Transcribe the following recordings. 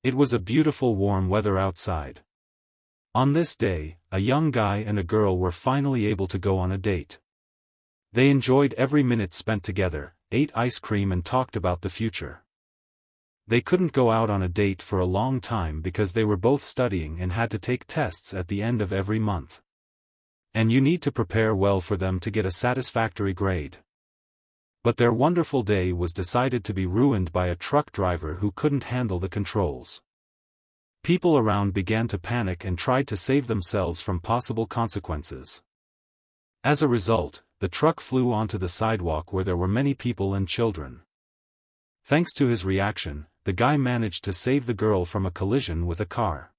It was a beautiful warm weather outside. On this day, a young guy and a girl were finally able to go on a date. They enjoyed every minute spent together, ate ice cream and talked about the future. They couldn't go out on a date for a long time because they were both studying and had to take tests at the end of every month. And you need to prepare well for them to get a satisfactory grade. But their wonderful day was decided to be ruined by a truck driver who couldn't handle the controls. People around began to panic and tried to save themselves from possible consequences. As a result, the truck flew onto the sidewalk where there were many people and children. Thanks to his reaction, the guy managed to save the girl from a collision with a car.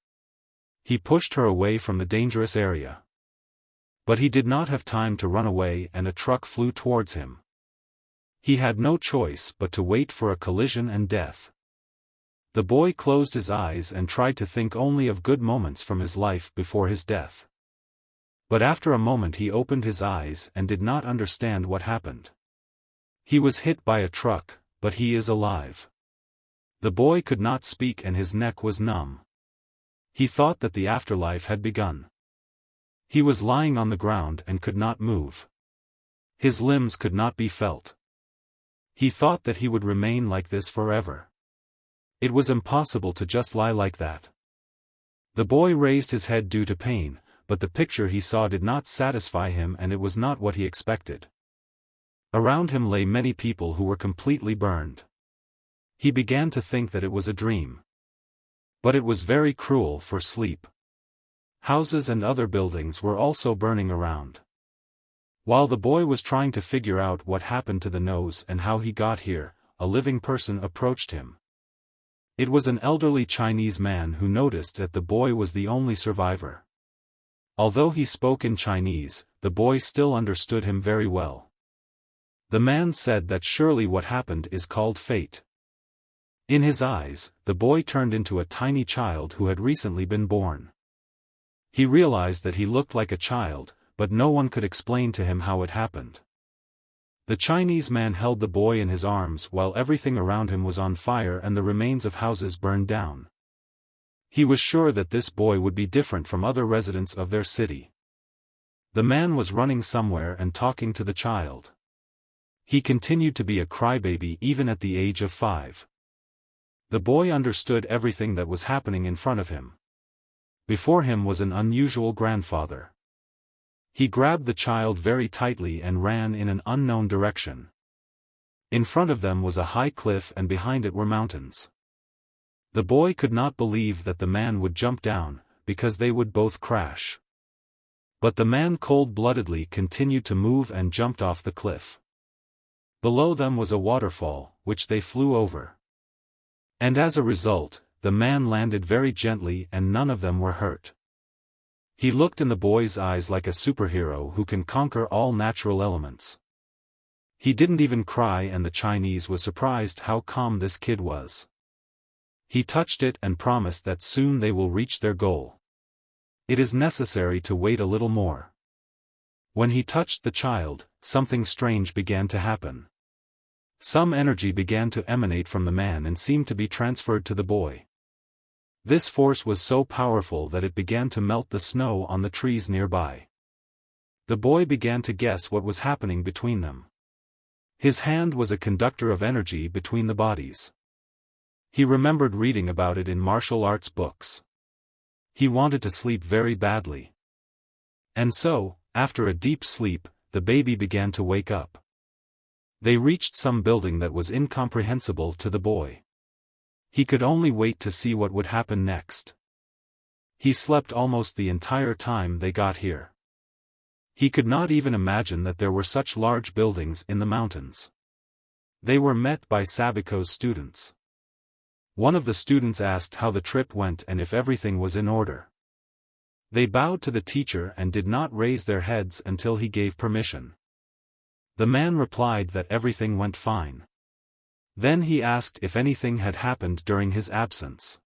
He pushed her away from the dangerous area. But he did not have time to run away and a truck flew towards him. He had no choice but to wait for a collision and death. The boy closed his eyes and tried to think only of good moments from his life before his death. But after a moment he opened his eyes and did not understand what happened. He was hit by a truck, but he is alive. The boy could not speak and his neck was numb. He thought that the afterlife had begun. He was lying on the ground and could not move. His limbs could not be felt. He thought that he would remain like this forever. It was impossible to just lie like that. The boy raised his head due to pain, but the picture he saw did not satisfy him and it was not what he expected. Around him lay many people who were completely burned. He began to think that it was a dream. But it was very cruel for sleep. Houses and other buildings were also burning around. While the boy was trying to figure out what happened to the nose and how he got here, a living person approached him. It was an elderly Chinese man who noticed that the boy was the only survivor. Although he spoke in Chinese, the boy still understood him very well. The man said that surely what happened is called fate. In his eyes, the boy turned into a tiny child who had recently been born. He realized that he looked like a child, but no one could explain to him how it happened. The Chinese man held the boy in his arms while everything around him was on fire and the remains of houses burned down. He was sure that this boy would be different from other residents of their city. The man was running somewhere and talking to the child. He continued to be a crybaby even at the age of 5. The boy understood everything that was happening in front of him. Before him was an unusual grandfather. He grabbed the child very tightly and ran in an unknown direction. In front of them was a high cliff and behind it were mountains. The boy could not believe that the man would jump down, because they would both crash. But the man cold-bloodedly continued to move and jumped off the cliff. Below them was a waterfall, which they flew over. And as a result, the man landed very gently and none of them were hurt. He looked in the boy's eyes like a superhero who can conquer all natural elements. He didn't even cry and the Chinese was surprised how calm this kid was. He touched it and promised that soon they will reach their goal. It is necessary to wait a little more. When he touched the child, something strange began to happen. Some energy began to emanate from the man and seemed to be transferred to the boy. This force was so powerful that it began to melt the snow on the trees nearby. The boy began to guess what was happening between them. His hand was a conductor of energy between the bodies. He remembered reading about it in martial arts books. He wanted to sleep very badly. And so, after a deep sleep, the baby began to wake up. They reached some building that was incomprehensible to the boy. He could only wait to see what would happen next. He slept almost the entire time they got here. He could not even imagine that there were such large buildings in the mountains. They were met by Sabiko's students. One of the students asked how the trip went and if everything was in order. They bowed to the teacher and did not raise their heads until he gave permission. The man replied that everything went fine. Then he asked if anything had happened during his absence.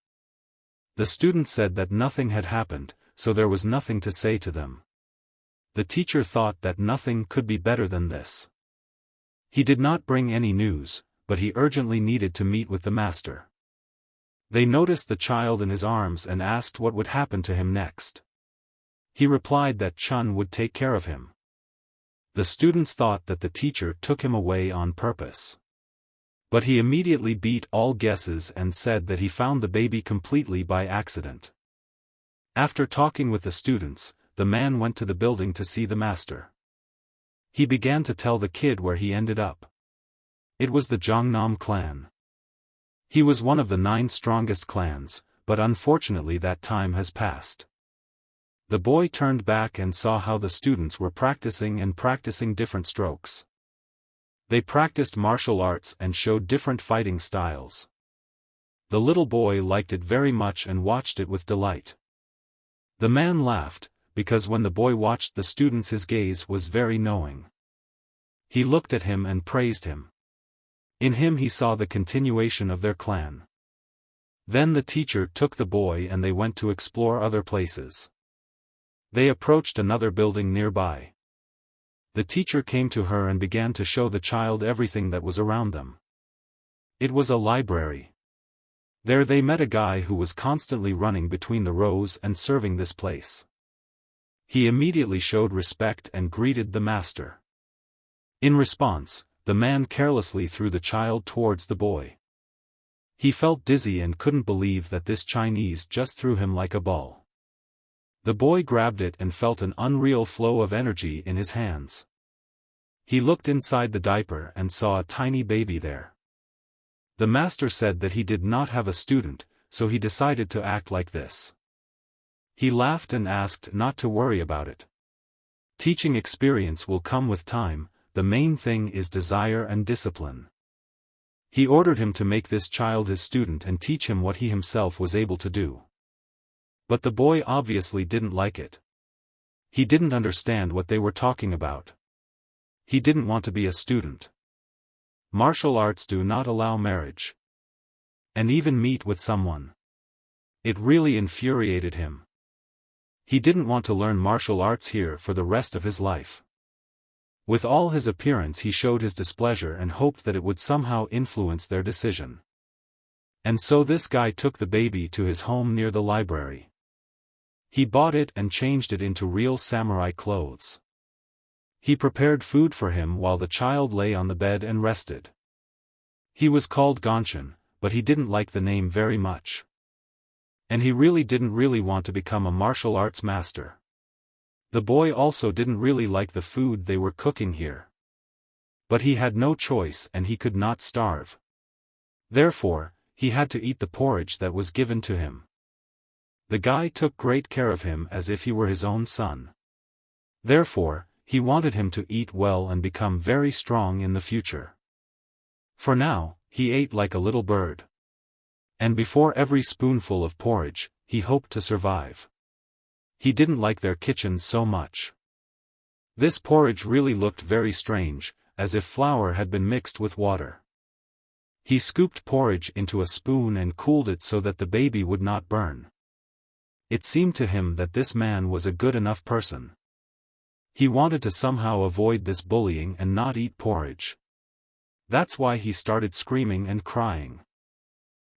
The student said that nothing had happened, so there was nothing to say to them. The teacher thought that nothing could be better than this. He did not bring any news, but he urgently needed to meet with the master. They noticed the child in his arms and asked what would happen to him next. He replied that Chun would take care of him. The students thought that the teacher took him away on purpose. But he immediately beat all guesses and said that he found the baby completely by accident. After talking with the students, the man went to the building to see the master. He began to tell the kid where he ended up. It was the Jongnam clan. He was one of the 9 strongest clans, but unfortunately that time has passed. The boy turned back and saw how the students were practicing different strokes. They practiced martial arts and showed different fighting styles. The little boy liked it very much and watched it with delight. The man laughed, because when the boy watched the students his gaze was very knowing. He looked at him and praised him. In him he saw the continuation of their clan. Then the teacher took the boy and they went to explore other places. They approached another building nearby. The teacher came to her and began to show the child everything that was around them. It was a library. There they met a guy who was constantly running between the rows and serving this place. He immediately showed respect and greeted the master. In response, the man carelessly threw the child towards the boy. He felt dizzy and couldn't believe that this Chinese just threw him like a ball. The boy grabbed it and felt an unreal flow of energy in his hands. He looked inside the diaper and saw a tiny baby there. The master said that he did not have a student, so he decided to act like this. He laughed and asked not to worry about it. Teaching experience will come with time, the main thing is desire and discipline. He ordered him to make this child his student and teach him what he himself was able to do. But the boy obviously didn't like it. He didn't understand what they were talking about. He didn't want to be a student. Martial arts do not allow marriage. And even meet with someone. It really infuriated him. He didn't want to learn martial arts here for the rest of his life. With all his appearance he showed his displeasure and hoped that it would somehow influence their decision. And so this guy took the baby to his home near the library. He bought it and changed it into real samurai clothes. He prepared food for him while the child lay on the bed and rested. He was called Gonshin, but he didn't like the name very much. And he really didn't want to become a martial arts master. The boy also didn't really like the food they were cooking here. But he had no choice and he could not starve. Therefore, he had to eat the porridge that was given to him. The guy took great care of him as if he were his own son. Therefore, he wanted him to eat well and become very strong in the future. For now, he ate like a little bird. And before every spoonful of porridge, he hoped to survive. He didn't like their kitchen so much. This porridge really looked very strange, as if flour had been mixed with water. He scooped porridge into a spoon and cooled it so that the baby would not burn. It seemed to him that this man was a good enough person. He wanted to somehow avoid this bullying and not eat porridge. That's why he started screaming and crying.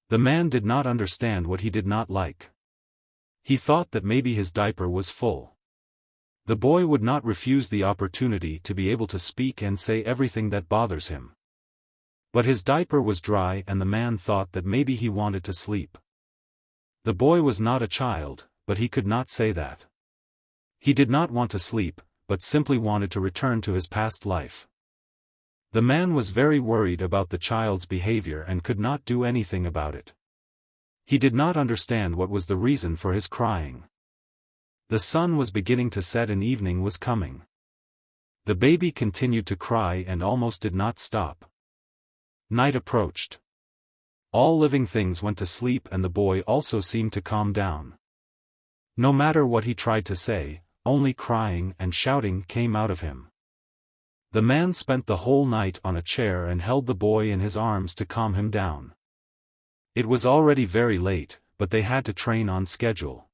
The man did not understand what he did not like. He thought that maybe his diaper was full. The boy would not refuse the opportunity to be able to speak and say everything that bothers him. But his diaper was dry and the man thought that maybe he wanted to sleep. The boy was not a child, but he could not say that. He did not want to sleep, but simply wanted to return to his past life. The man was very worried about the child's behavior and could not do anything about it. He did not understand what was the reason for his crying. The sun was beginning to set and evening was coming. The baby continued to cry and almost did not stop. Night approached. All living things went to sleep and the boy also seemed to calm down. No matter what he tried to say, only crying and shouting came out of him. The man spent the whole night on a chair and held the boy in his arms to calm him down. It was already very late, but they had to train on schedule.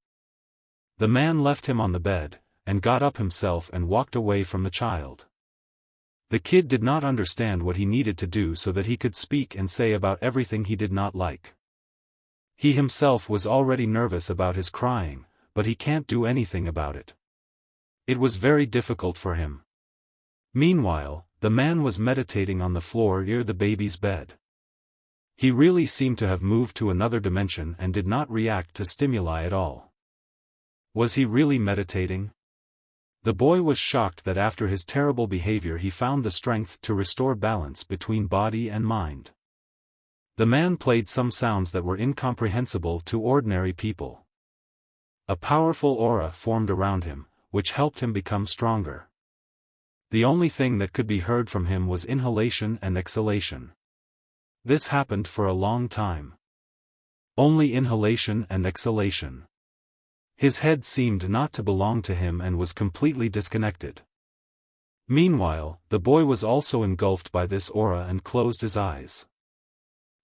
The man left him on the bed, and got up himself and walked away from the child. The kid did not understand what he needed to do so that he could speak and say about everything he did not like. He himself was already nervous about his crying, but he can't do anything about it. It was very difficult for him. Meanwhile, the man was meditating on the floor near the baby's bed. He really seemed to have moved to another dimension and did not react to stimuli at all. Was he really meditating? The boy was shocked that after his terrible behavior he found the strength to restore balance between body and mind. The man played some sounds that were incomprehensible to ordinary people. A powerful aura formed around him, which helped him become stronger. The only thing that could be heard from him was inhalation and exhalation. This happened for a long time. Only inhalation and exhalation. His head seemed not to belong to him and was completely disconnected. Meanwhile, the boy was also engulfed by this aura and closed his eyes.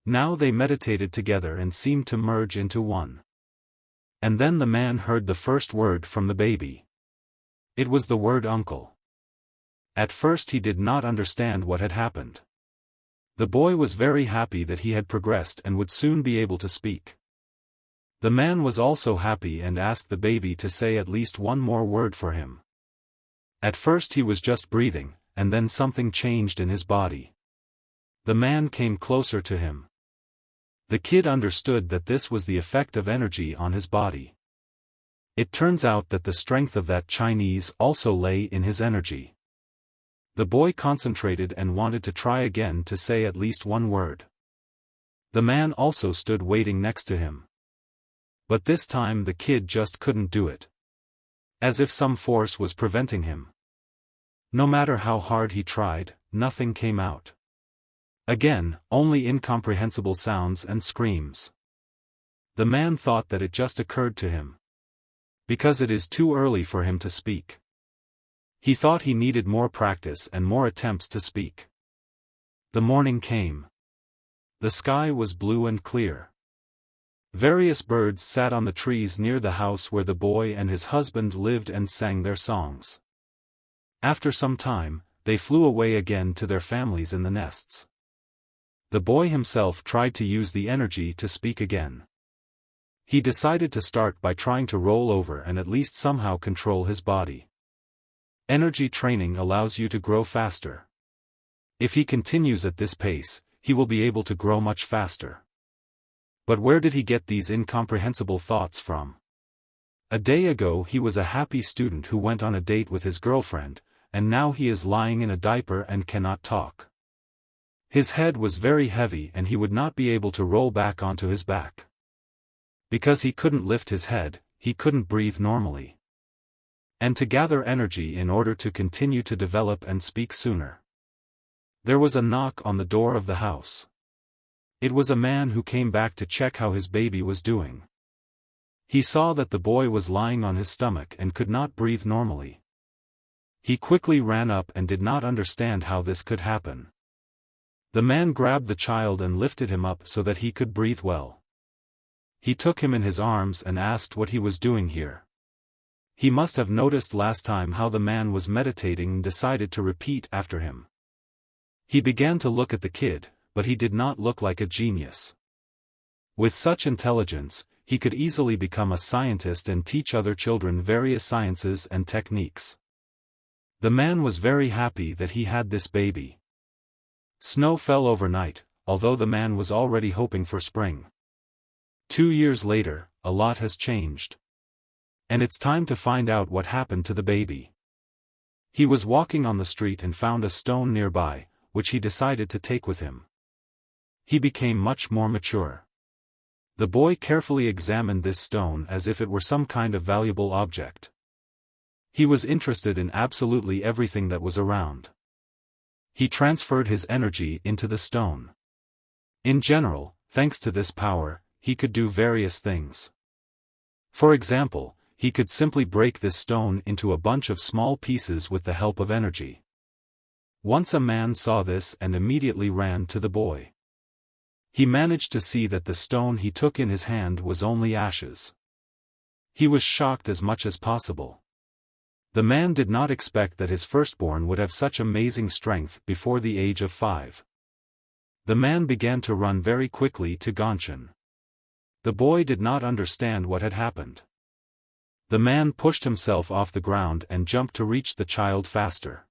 Now they meditated together and seemed to merge into one. And then the man heard the first word from the baby. It was the word uncle. At first he did not understand what had happened. The boy was very happy that he had progressed and would soon be able to speak. The man was also happy and asked the baby to say at least one more word for him. At first he was just breathing, and then something changed in his body. The man came closer to him. The kid understood that this was the effect of energy on his body. It turns out that the strength of that Chinese also lay in his energy. The boy concentrated and wanted to try again to say at least one word. The man also stood waiting next to him. But this time the kid just couldn't do it. As if some force was preventing him. No matter how hard he tried, nothing came out. Again, only incomprehensible sounds and screams. The man thought that it just occurred to him. Because it is too early for him to speak. He thought he needed more practice and more attempts to speak. The morning came. The sky was blue and clear. Various birds sat on the trees near the house where the boy and his husband lived and sang their songs. After some time, they flew away again to their families in the nests. The boy himself tried to use the energy to speak again. He decided to start by trying to roll over and at least somehow control his body. Energy training allows you to grow faster. If he continues at this pace, he will be able to grow much faster. But where did he get these incomprehensible thoughts from? A day ago he was a happy student who went on a date with his girlfriend, and now he is lying in a diaper and cannot talk. His head was very heavy and he would not be able to roll back onto his back. Because he couldn't lift his head, he couldn't breathe normally. And to gather energy in order to continue to develop and speak sooner. There was a knock on the door of the house. It was a man who came back to check how his baby was doing. He saw that the boy was lying on his stomach and could not breathe normally. He quickly ran up and did not understand how this could happen. The man grabbed the child and lifted him up so that he could breathe well. He took him in his arms and asked what he was doing here. He must have noticed last time how the man was meditating and decided to repeat after him. He began to look at the kid, but he did not look like a genius. With such intelligence, he could easily become a scientist and teach other children various sciences and techniques. The man was very happy that he had this baby. Snow fell overnight, although the man was already hoping for spring. 2 years later, a lot has changed. And it's time to find out what happened to the baby. He was walking on the street and found a stone nearby, which he decided to take with him. He became much more mature. The boy carefully examined this stone as if it were some kind of valuable object. He was interested in absolutely everything that was around. He transferred his energy into the stone. In general, thanks to this power, he could do various things. For example, he could simply break this stone into a bunch of small pieces with the help of energy. Once a man saw this and immediately ran to the boy. He managed to see that the stone he took in his hand was only ashes. He was shocked as much as possible. The man did not expect that his firstborn would have such amazing strength before the age of 5. The man began to run very quickly to Gonshin. The boy did not understand what had happened. The man pushed himself off the ground and jumped to reach the child faster.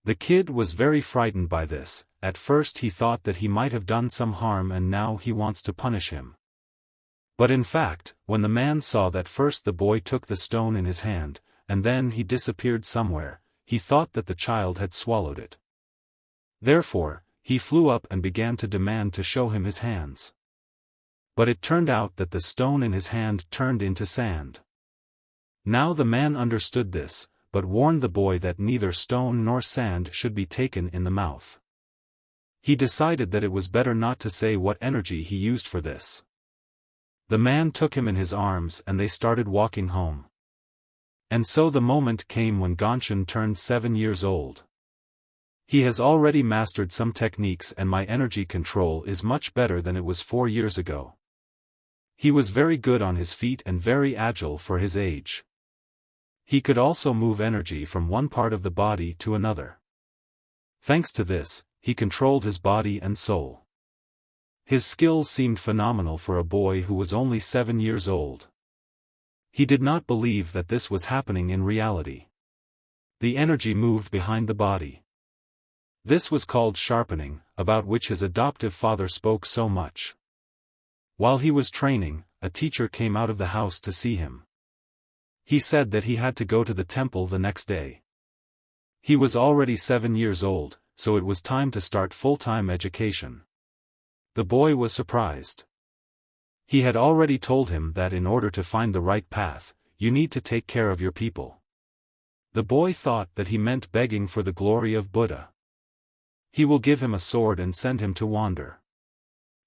The kid was very frightened by this. At first he thought that he might have done some harm and now he wants to punish him. But in fact, when the man saw that first the boy took the stone in his hand, and then he disappeared somewhere, he thought that the child had swallowed it. Therefore, he flew up and began to demand to show him his hands. But it turned out that the stone in his hand turned into sand. Now the man understood this, but warned the boy that neither stone nor sand should be taken in the mouth. He decided that it was better not to say what energy he used for this. The man took him in his arms and they started walking home. And so the moment came when Gonshin turned 7 years old. He has already mastered some techniques and my energy control is much better than it was 4 years ago. He was very good on his feet and very agile for his age. He could also move energy from one part of the body to another. Thanks to this, he controlled his body and soul. His skills seemed phenomenal for a boy who was only 7 years old. He did not believe that this was happening in reality. The energy moved behind the body. This was called sharpening, about which his adoptive father spoke so much. While he was training, a teacher came out of the house to see him. He said that he had to go to the temple the next day. He was already 7 years old, so it was time to start full-time education. The boy was surprised. He had already told him that in order to find the right path, you need to take care of your people. The boy thought that he meant begging for the glory of Buddha. He will give him a sword and send him to wander.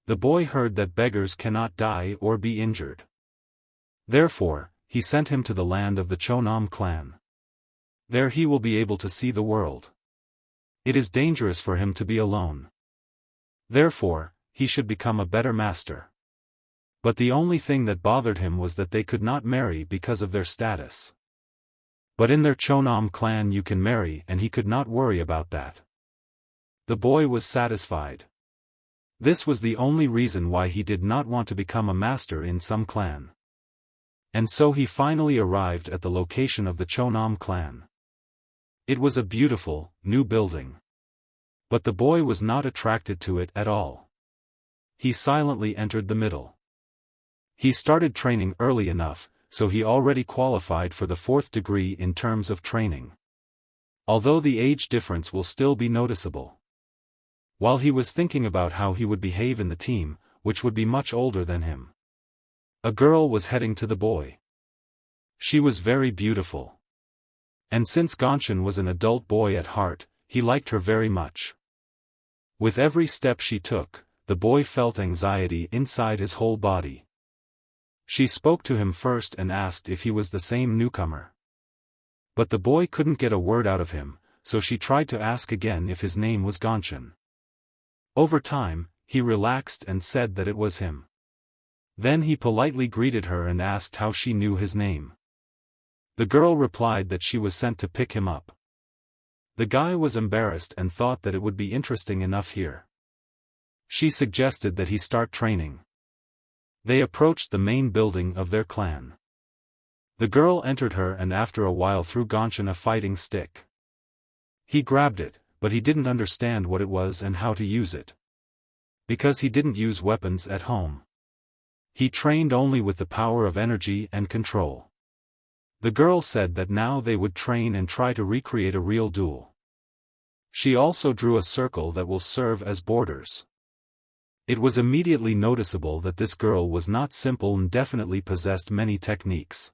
The boy heard that beggars cannot die or be injured. Therefore, he sent him to the land of the Chonam clan. There he will be able to see the world. It is dangerous for him to be alone. Therefore, he should become a better master. But the only thing that bothered him was that they could not marry because of their status. But in their Chonam clan you can marry and he could not worry about that. The boy was satisfied. This was the only reason why he did not want to become a master in some clan. And so he finally arrived at the location of the Chonam clan. It was a beautiful, new building. But the boy was not attracted to it at all. He silently entered the middle. He started training early enough, so he already qualified for the 4th degree in terms of training. Although the age difference will still be noticeable. While he was thinking about how he would behave in the team, which would be much older than him, a girl was heading to the boy. She was very beautiful. And since Gonshin was an adult boy at heart, he liked her very much. With every step she took, the boy felt anxiety inside his whole body. She spoke to him first and asked if he was the same newcomer. But the boy couldn't get a word out of him, so she tried to ask again if his name was Gonshin. Over time, he relaxed and said that it was him. Then he politely greeted her and asked how she knew his name. The girl replied that she was sent to pick him up. The guy was embarrassed and thought that it would be interesting enough here. She suggested that he start training. They approached the main building of their clan. The girl entered her and after a while threw Gonshin a fighting stick. He grabbed it, but he didn't understand what it was and how to use it. Because he didn't use weapons at home. He trained only with the power of energy and control. The girl said that now they would train and try to recreate a real duel. She also drew a circle that will serve as borders. It was immediately noticeable that this girl was not simple and definitely possessed many techniques.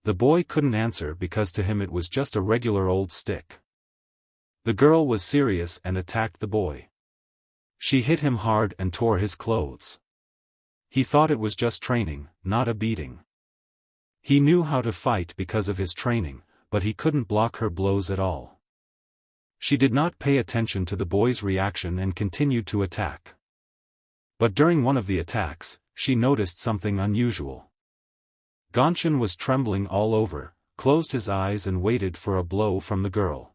The boy couldn't answer because to him it was just a regular old stick. The girl was serious and attacked the boy. She hit him hard and tore his clothes. He thought it was just training, not a beating. He knew how to fight because of his training, but he couldn't block her blows at all. She did not pay attention to the boy's reaction and continued to attack. But during one of the attacks, she noticed something unusual. Gonshin was trembling all over, closed his eyes and waited for a blow from the girl.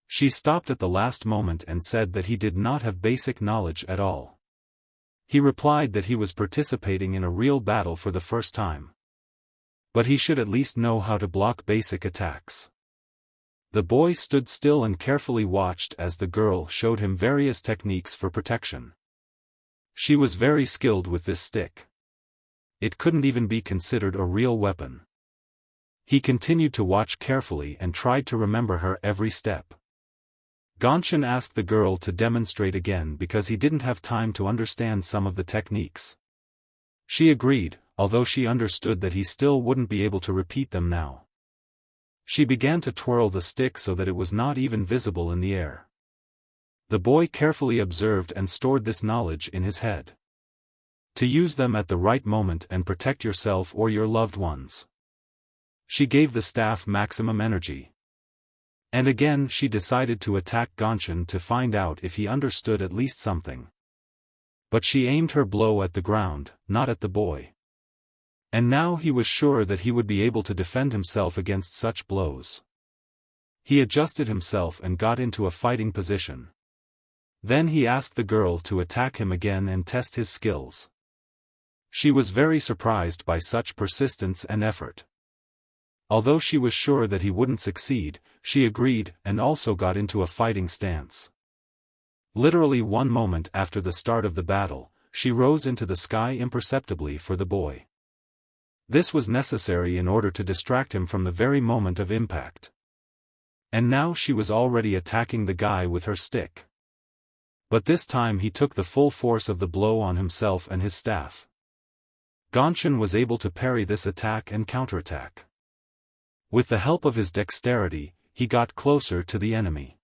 She stopped at the last moment and said that he did not have basic knowledge at all. He replied that he was participating in a real battle for the first time. But he should at least know how to block basic attacks. The boy stood still and carefully watched as the girl showed him various techniques for protection. She was very skilled with this stick. It couldn't even be considered a real weapon. He continued to watch carefully and tried to remember her every step. Gonshin asked the girl to demonstrate again because he didn't have time to understand some of the techniques. She agreed, although she understood that he still wouldn't be able to repeat them now. She began to twirl the stick so that it was not even visible in the air. The boy carefully observed and stored this knowledge in his head. To use them at the right moment and protect yourself or your loved ones. She gave the staff maximum energy. And again she decided to attack Gonshin to find out if he understood at least something. But she aimed her blow at the ground, not at the boy. And now he was sure that he would be able to defend himself against such blows. He adjusted himself and got into a fighting position. Then he asked the girl to attack him again and test his skills. She was very surprised by such persistence and effort. Although she was sure that he wouldn't succeed, she agreed and also got into a fighting stance. Literally 1 moment after the start of the battle, she rose into the sky imperceptibly for the boy. This was necessary in order to distract him from the very moment of impact. And now she was already attacking the guy with her stick. But this time he took the full force of the blow on himself and his staff. Gonshin was able to parry this attack and counterattack. With the help of his dexterity, he got closer to the enemy.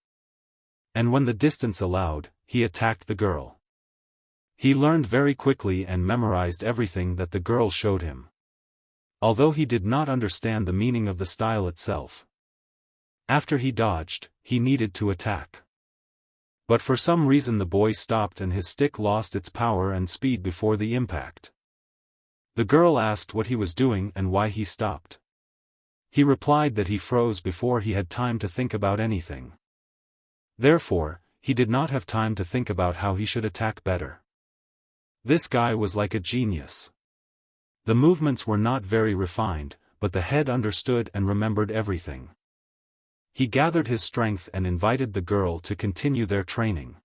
And when the distance allowed, he attacked the girl. He learned very quickly and memorized everything that the girl showed him. Although he did not understand the meaning of the style itself. After he dodged, he needed to attack. But for some reason the boy stopped and his stick lost its power and speed before the impact. The girl asked what he was doing and why he stopped. He replied that he froze before he had time to think about anything. Therefore, he did not have time to think about how he should attack better. This guy was like a genius. The movements were not very refined, but the head understood and remembered everything. He gathered his strength and invited the girl to continue their training.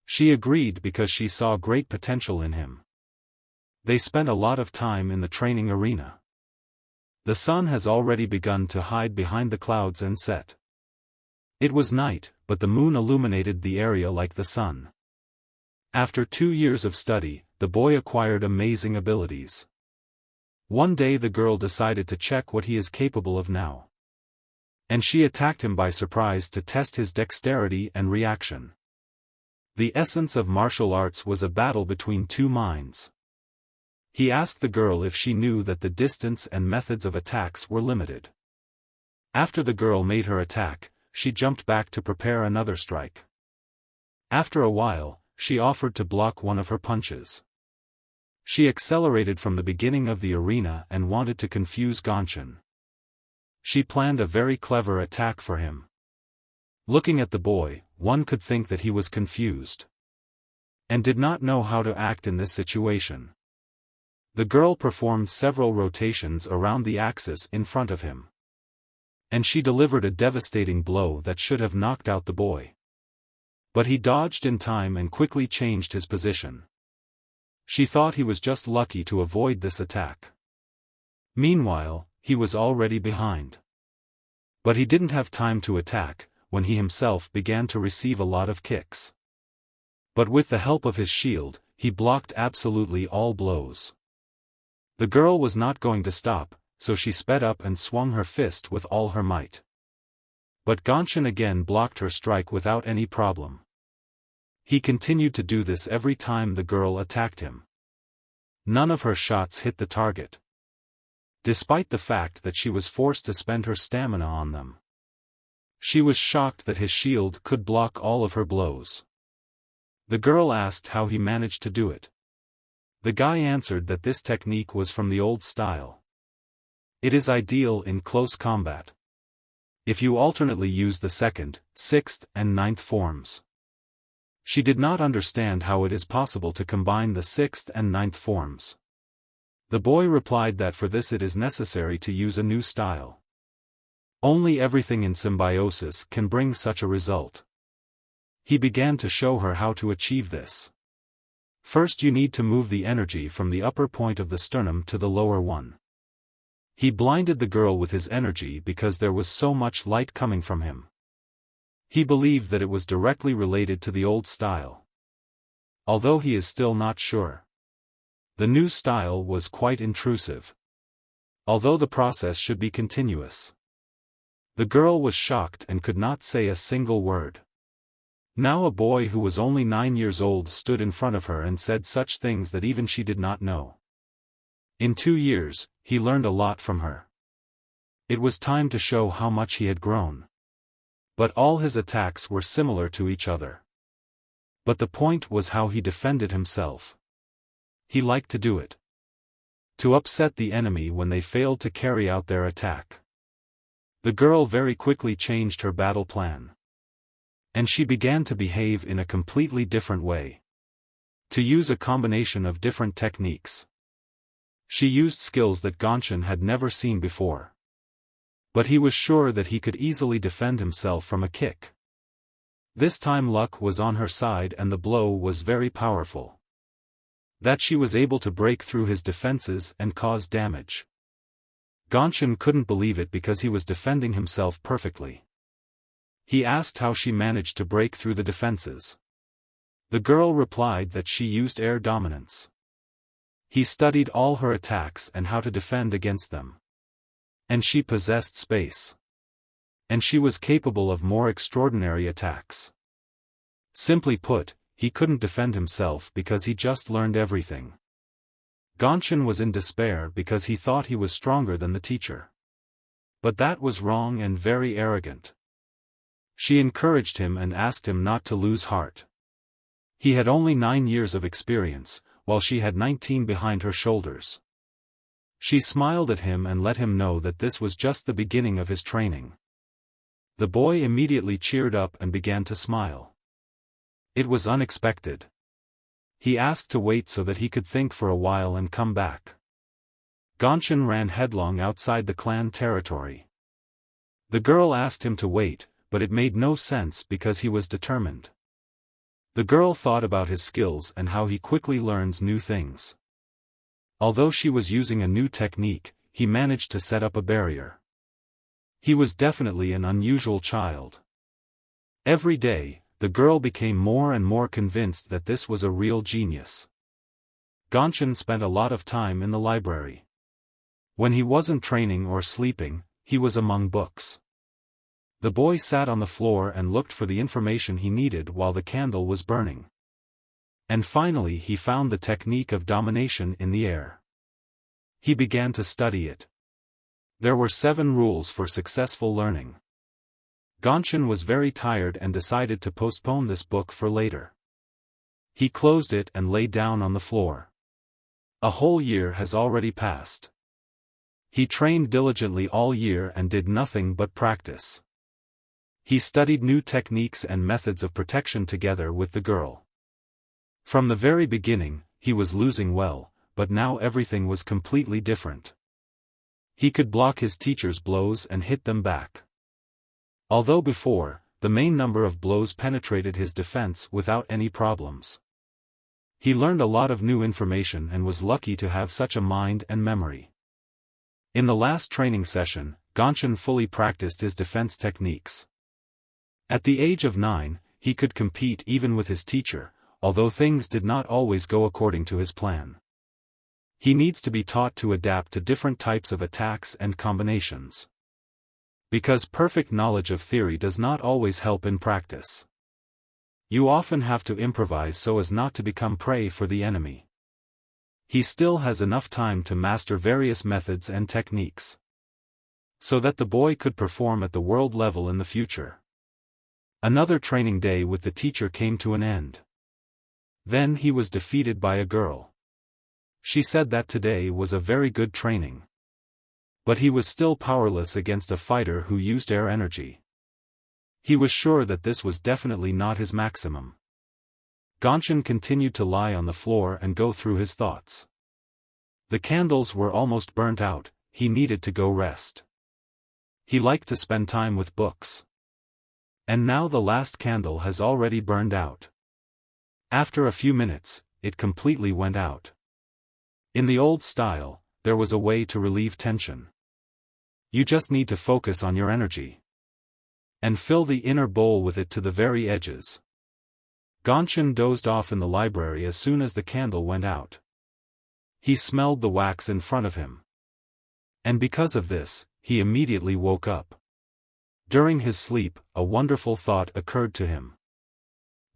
She agreed because she saw great potential in him. They spent a lot of time in the training arena. The sun has already begun to hide behind the clouds and set. It was night, but the moon illuminated the area like the sun. After 2 years of study, the boy acquired amazing abilities. One day the girl decided to check what he is capable of now. And she attacked him by surprise to test his dexterity and reaction. The essence of martial arts was a battle between 2 minds. He asked the girl if she knew that the distance and methods of attacks were limited. After the girl made her attack, she jumped back to prepare another strike. After a while, she offered to block one of her punches. She accelerated from the beginning of the arena and wanted to confuse Gonshin. She planned a very clever attack for him. Looking at the boy, one could think that he was confused. And did not know how to act in this situation. The girl performed several rotations around the axis in front of him. And she delivered a devastating blow that should have knocked out the boy. But he dodged in time and quickly changed his position. She thought he was just lucky to avoid this attack. Meanwhile, he was already behind. But he didn't have time to attack, when he himself began to receive a lot of kicks. But with the help of his shield, he blocked absolutely all blows. The girl was not going to stop, so she sped up and swung her fist with all her might. But Gonshin again blocked her strike without any problem. He continued to do this every time the girl attacked him. None of her shots hit the target. Despite the fact that she was forced to spend her stamina on them. She was shocked that his shield could block all of her blows. The girl asked how he managed to do it. The guy answered that this technique was from the old style. It is ideal in close combat. If you alternately use the 2nd, 6th, and 9th forms. She did not understand how it is possible to combine the sixth and ninth forms. The boy replied that for this it is necessary to use a new style. Only everything in symbiosis can bring such a result. He began to show her how to achieve this. First you need to move the energy from the upper point of the sternum to the lower one. He blinded the girl with his energy because there was so much light coming from him. He believed that it was directly related to the old style. Although he is still not sure. The new style was quite intrusive. Although the process should be continuous. The girl was shocked and could not say a single word. Now a boy who was only 9 years old stood in front of her and said such things that even she did not know. In 2 years, he learned a lot from her. It was time to show how much he had grown. But all his attacks were similar to each other. But the point was how he defended himself. He liked to do it. To upset the enemy when they failed to carry out their attack. The girl very quickly changed her battle plan. And she began to behave in a completely different way. To use a combination of different techniques. She used skills that Gonshin had never seen before. But he was sure that he could easily defend himself from a kick. This time luck was on her side and the blow was very powerful. That she was able to break through his defenses and cause damage. Gonshin couldn't believe it because he was defending himself perfectly. He asked how she managed to break through the defenses. The girl replied that she used air dominance. He studied all her attacks and how to defend against them. And she possessed space. And she was capable of more extraordinary attacks. Simply put, he couldn't defend himself because he just learned everything. Gonshin was in despair because he thought he was stronger than the teacher. But that was wrong and very arrogant. She encouraged him and asked him not to lose heart. He had only 9 years of experience, while she had 19 behind her shoulders. She smiled at him and let him know that this was just the beginning of his training. The boy immediately cheered up and began to smile. It was unexpected. He asked to wait so that he could think for a while and come back. Gonshin ran headlong outside the clan territory. The girl asked him to wait, but it made no sense because he was determined. The girl thought about his skills and how he quickly learns new things. Although she was using a new technique, he managed to set up a barrier. He was definitely an unusual child. Every day, the girl became more and more convinced that this was a real genius. Gonshin spent a lot of time in the library. When he wasn't training or sleeping, he was among books. The boy sat on the floor and looked for the information he needed while the candle was burning. And finally he found the technique of domination in the air. He began to study it. There were 7 rules for successful learning. Gonshin was very tired and decided to postpone this book for later. He closed it and lay down on the floor. A whole year has already passed. He trained diligently all year and did nothing but practice. He studied new techniques and methods of protection together with the girl. From the very beginning, he was losing well, but now everything was completely different. He could block his teacher's blows and hit them back. Although before, the main number of blows penetrated his defense without any problems. He learned a lot of new information and was lucky to have such a mind and memory. In the last training session, Gonshin fully practiced his defense techniques. At the age of 9, he could compete even with his teacher, although things did not always go according to his plan. He needs to be taught to adapt to different types of attacks and combinations. Because perfect knowledge of theory does not always help in practice. You often have to improvise so as not to become prey for the enemy. He still has enough time to master various methods and techniques. So that the boy could perform at the world level in the future. Another training day with the teacher came to an end. Then he was defeated by a girl. She said that today was a very good training. But he was still powerless against a fighter who used air energy. He was sure that this was definitely not his maximum. Gonshin continued to lie on the floor and go through his thoughts. The candles were almost burnt out, he needed to go rest. He liked to spend time with books. And now the last candle has already burned out. After a few minutes, it completely went out. In the old style, there was a way to relieve tension. You just need to focus on your energy. And fill the inner bowl with it to the very edges. Gonshin dozed off in the library as soon as the candle went out. He smelled the wax in front of him. And because of this, he immediately woke up. During his sleep, a wonderful thought occurred to him.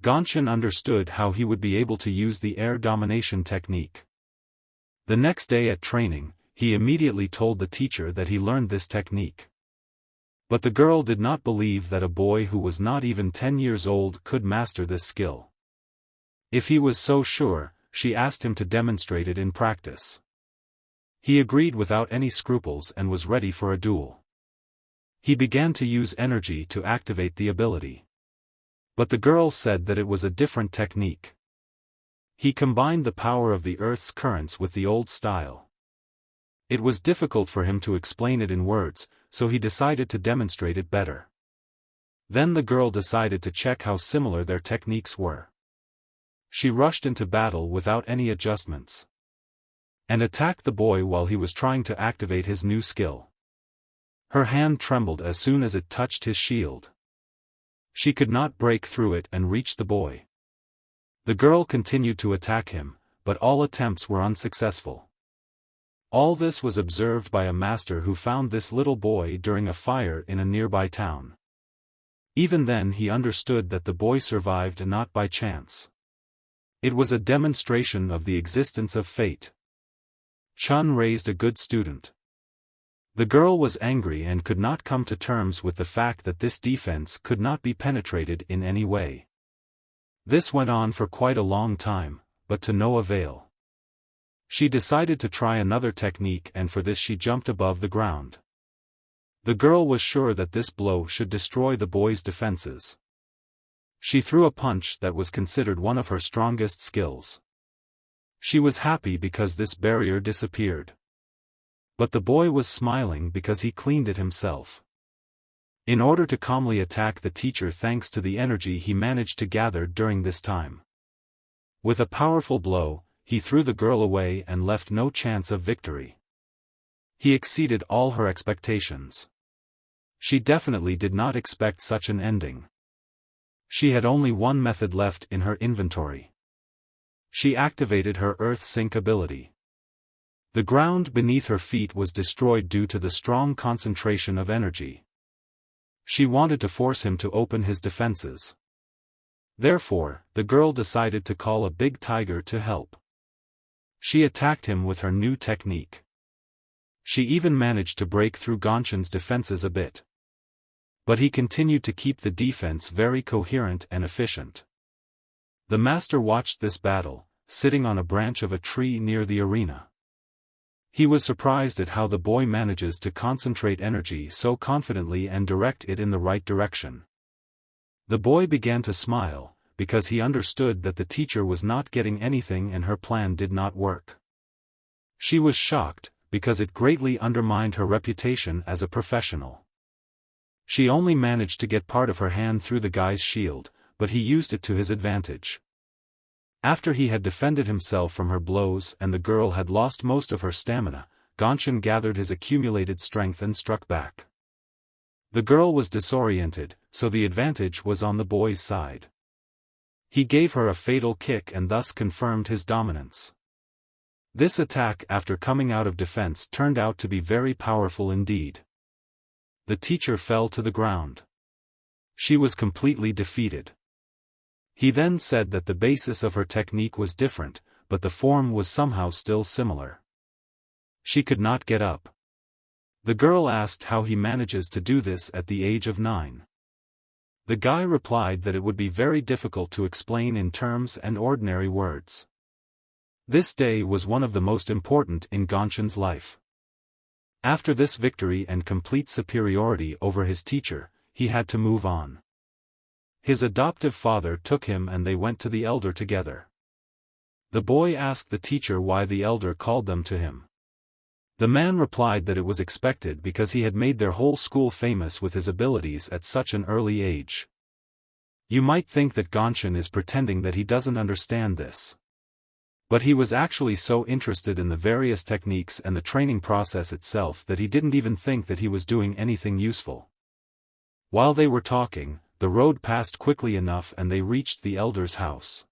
Gonshin understood how he would be able to use the air domination technique. The next day at training, he immediately told the teacher that he learned this technique. But the girl did not believe that a boy who was not even 10 years old could master this skill. If he was so sure, she asked him to demonstrate it in practice. He agreed without any scruples and was ready for a duel. He began to use energy to activate the ability. But the girl said that it was a different technique. He combined the power of the earth's currents with the old style. It was difficult for him to explain it in words, so he decided to demonstrate it better. Then the girl decided to check how similar their techniques were. She rushed into battle without any adjustments. And attacked the boy while he was trying to activate his new skill. Her hand trembled as soon as it touched his shield. She could not break through it and reach the boy. The girl continued to attack him, but all attempts were unsuccessful. All this was observed by a master who found this little boy during a fire in a nearby town. Even then he understood that the boy survived not by chance. It was a demonstration of the existence of fate. Chun raised a good student. The girl was angry and could not come to terms with the fact that this defense could not be penetrated in any way. This went on for quite a long time, but to no avail. She decided to try another technique, and for this she jumped above the ground. The girl was sure that this blow should destroy the boy's defenses. She threw a punch that was considered one of her strongest skills. She was happy because this barrier disappeared. But the boy was smiling because he cleaned it himself. In order to calmly attack the teacher thanks to the energy he managed to gather during this time. With a powerful blow, he threw the girl away and left no chance of victory. He exceeded all her expectations. She definitely did not expect such an ending. She had only one method left in her inventory. She activated her earth sync ability. The ground beneath her feet was destroyed due to the strong concentration of energy. She wanted to force him to open his defenses. Therefore, the girl decided to call a big tiger to help. She attacked him with her new technique. She even managed to break through Gonshin's defenses a bit. But he continued to keep the defense very coherent and efficient. The master watched this battle, sitting on a branch of a tree near the arena. He was surprised at how the boy manages to concentrate energy so confidently and direct it in the right direction. The boy began to smile, because he understood that the teacher was not getting anything and her plan did not work. She was shocked, because it greatly undermined her reputation as a professional. She only managed to get part of her hand through the guy's shield, but he used it to his advantage. After he had defended himself from her blows and the girl had lost most of her stamina, Gonshin gathered his accumulated strength and struck back. The girl was disoriented, so the advantage was on the boy's side. He gave her a fatal kick and thus confirmed his dominance. This attack after coming out of defense turned out to be very powerful indeed. The teacher fell to the ground. She was completely defeated. He then said that the basis of her technique was different, but the form was somehow still similar. She could not get up. The girl asked how he manages to do this at the age of 9. The guy replied that it would be very difficult to explain in terms and ordinary words. This day was one of the most important in Gonshin's life. After this victory and complete superiority over his teacher, he had to move on. His adoptive father took him and they went to the elder together. The boy asked the teacher why the elder called them to him. The man replied that it was expected because he had made their whole school famous with his abilities at such an early age. You might think that Gonshin is pretending that he doesn't understand this. But he was actually so interested in the various techniques and the training process itself that he didn't even think that he was doing anything useful. While they were talking, the road passed quickly enough and they reached the elder's house.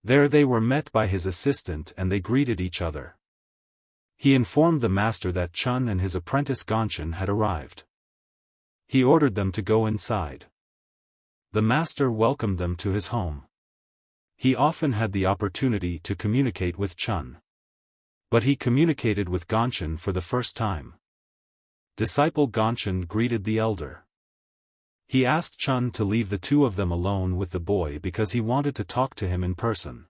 There they were met by his assistant and they greeted each other. He informed the master that Chun and his apprentice Gonshin had arrived. He ordered them to go inside. The master welcomed them to his home. He often had the opportunity to communicate with Chun. But he communicated with Gonshin for the first time. Disciple Gonshin greeted the elder. He asked Chun to leave the two of them alone with the boy because he wanted to talk to him in person.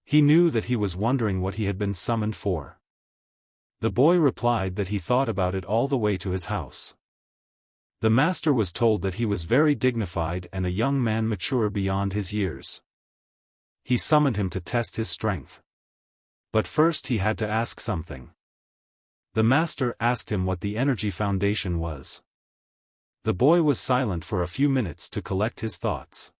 He knew that he was wondering what he had been summoned for. The boy replied that he thought about it all the way to his house. The master was told that he was very dignified and a young man mature beyond his years. He summoned him to test his strength. But first he had to ask something. The master asked him what the energy foundation was. The boy was silent for a few minutes to collect his thoughts.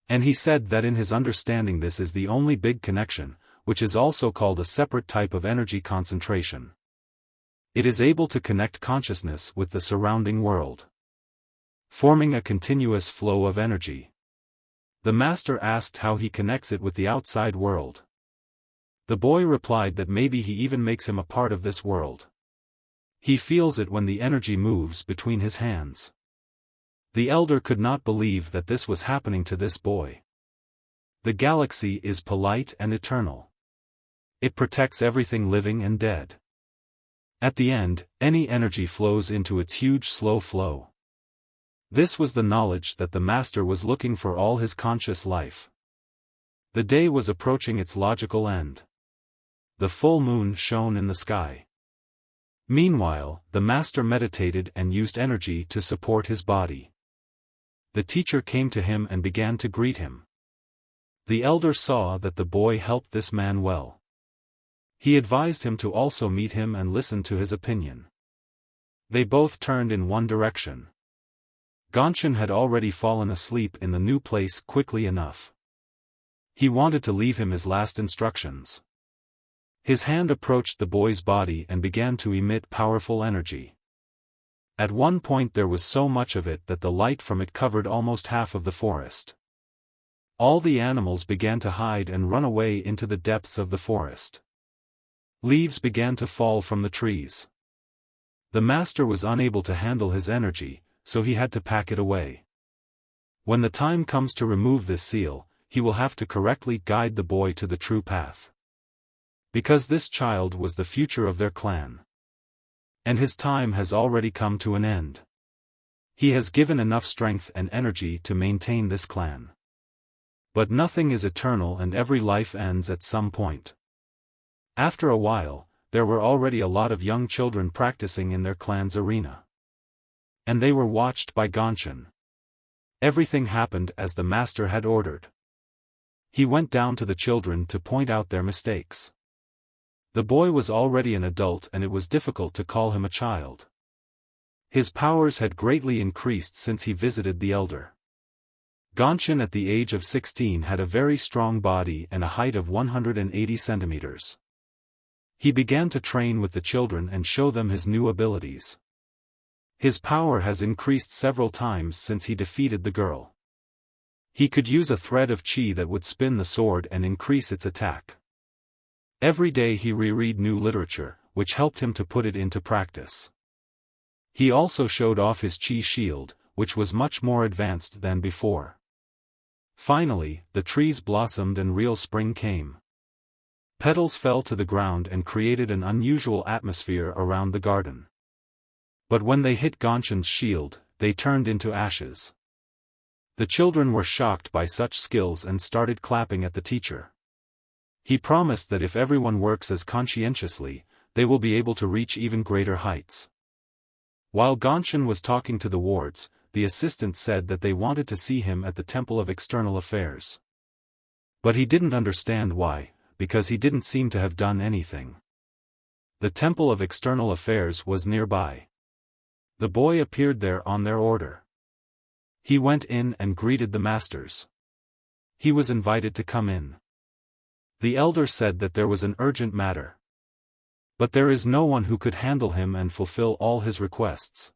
And he said that in his understanding this is the only big connection, which is also called a separate type of energy concentration. It is able to connect consciousness with the surrounding world, forming a continuous flow of energy. The master asked how he connects it with the outside world. The boy replied that maybe he even makes him a part of this world. He feels it when the energy moves between his hands. The elder could not believe that this was happening to this boy. The galaxy is polite and eternal. It protects everything living and dead. At the end, any energy flows into its huge slow flow. This was the knowledge that the master was looking for all his conscious life. The day was approaching its logical end. The full moon shone in the sky. Meanwhile, the master meditated and used energy to support his body. The teacher came to him and began to greet him. The elder saw that the boy helped this man well. He advised him to also meet him and listen to his opinion. They both turned in one direction. Gonshin had already fallen asleep in the new place quickly enough. He wanted to leave him his last instructions. His hand approached the boy's body and began to emit powerful energy. At one point there was so much of it that the light from it covered almost half of the forest. All the animals began to hide and run away into the depths of the forest. Leaves began to fall from the trees. The master was unable to handle his energy, so he had to pack it away. When the time comes to remove this seal, he will have to correctly guide the boy to the true path. Because this child was the future of their clan. And his time has already come to an end. He has given enough strength and energy to maintain this clan. But nothing is eternal and every life ends at some point. After a while, there were already a lot of young children practicing in their clan's arena. And they were watched by Gonshin. Everything happened as the master had ordered. He went down to the children to point out their mistakes. The boy was already an adult and it was difficult to call him a child. His powers had greatly increased since he visited the elder. Gonshin at the age of 16 had a very strong body and a height of 180 centimeters. He began to train with the children and show them his new abilities. His power has increased several times since he defeated the girl. He could use a thread of chi that would spin the sword and increase its attack. Every day he reread new literature, which helped him to put it into practice. He also showed off his chi shield, which was much more advanced than before. Finally, the trees blossomed and real spring came. Petals fell to the ground and created an unusual atmosphere around the garden. But when they hit Gonshin's shield, they turned into ashes. The children were shocked by such skills and started clapping at the teacher. He promised that if everyone works as conscientiously, they will be able to reach even greater heights. While Gonshin was talking to the wards, the assistant said that they wanted to see him at the Temple of External Affairs. But he didn't understand why, because he didn't seem to have done anything. The Temple of External Affairs was nearby. The boy appeared there on their order. He went in and greeted the masters. He was invited to come in. The elder said that there was an urgent matter. But there is no one who could handle him and fulfill all his requests.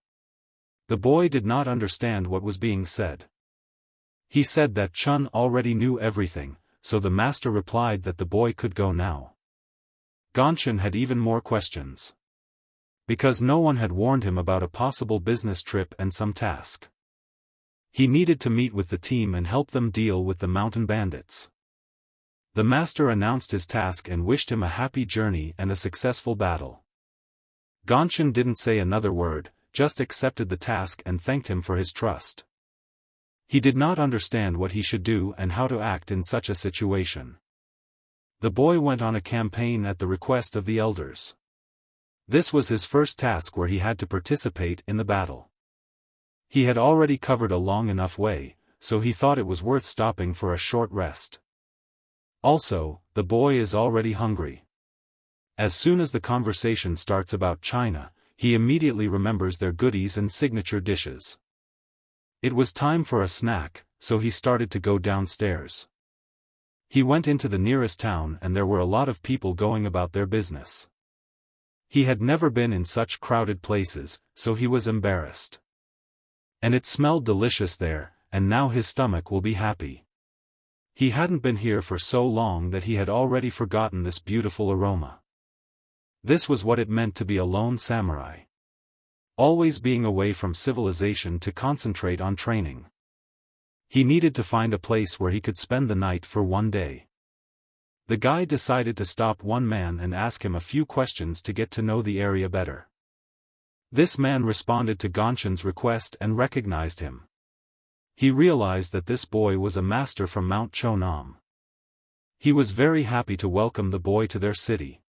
The boy did not understand what was being said. He said that Chun already knew everything, so the master replied that the boy could go now. Gongchen had even more questions. Because no one had warned him about a possible business trip and some task. He needed to meet with the team and help them deal with the mountain bandits. The master announced his task and wished him a happy journey and a successful battle. Gongchen didn't say another word, just accepted the task and thanked him for his trust. He did not understand what he should do and how to act in such a situation. The boy went on a campaign at the request of the elders. This was his first task where he had to participate in the battle. He had already covered a long enough way, so he thought it was worth stopping for a short rest. Also, the boy is already hungry. As soon as the conversation starts about China, he immediately remembers their goodies and signature dishes. It was time for a snack, so he started to go downstairs. He went into the nearest town and there were a lot of people going about their business. He had never been in such crowded places, so he was embarrassed. And it smelled delicious there, and now his stomach will be happy. He hadn't been here for so long that he had already forgotten this beautiful aroma. This was what it meant to be a lone samurai. Always being away from civilization to concentrate on training. He needed to find a place where he could spend the night for one day. The guy decided to stop one man and ask him a few questions to get to know the area better. This man responded to Gongchen's request and recognized him. He realized that this boy was a master from Mount Chonam. He was very happy to welcome the boy to their city.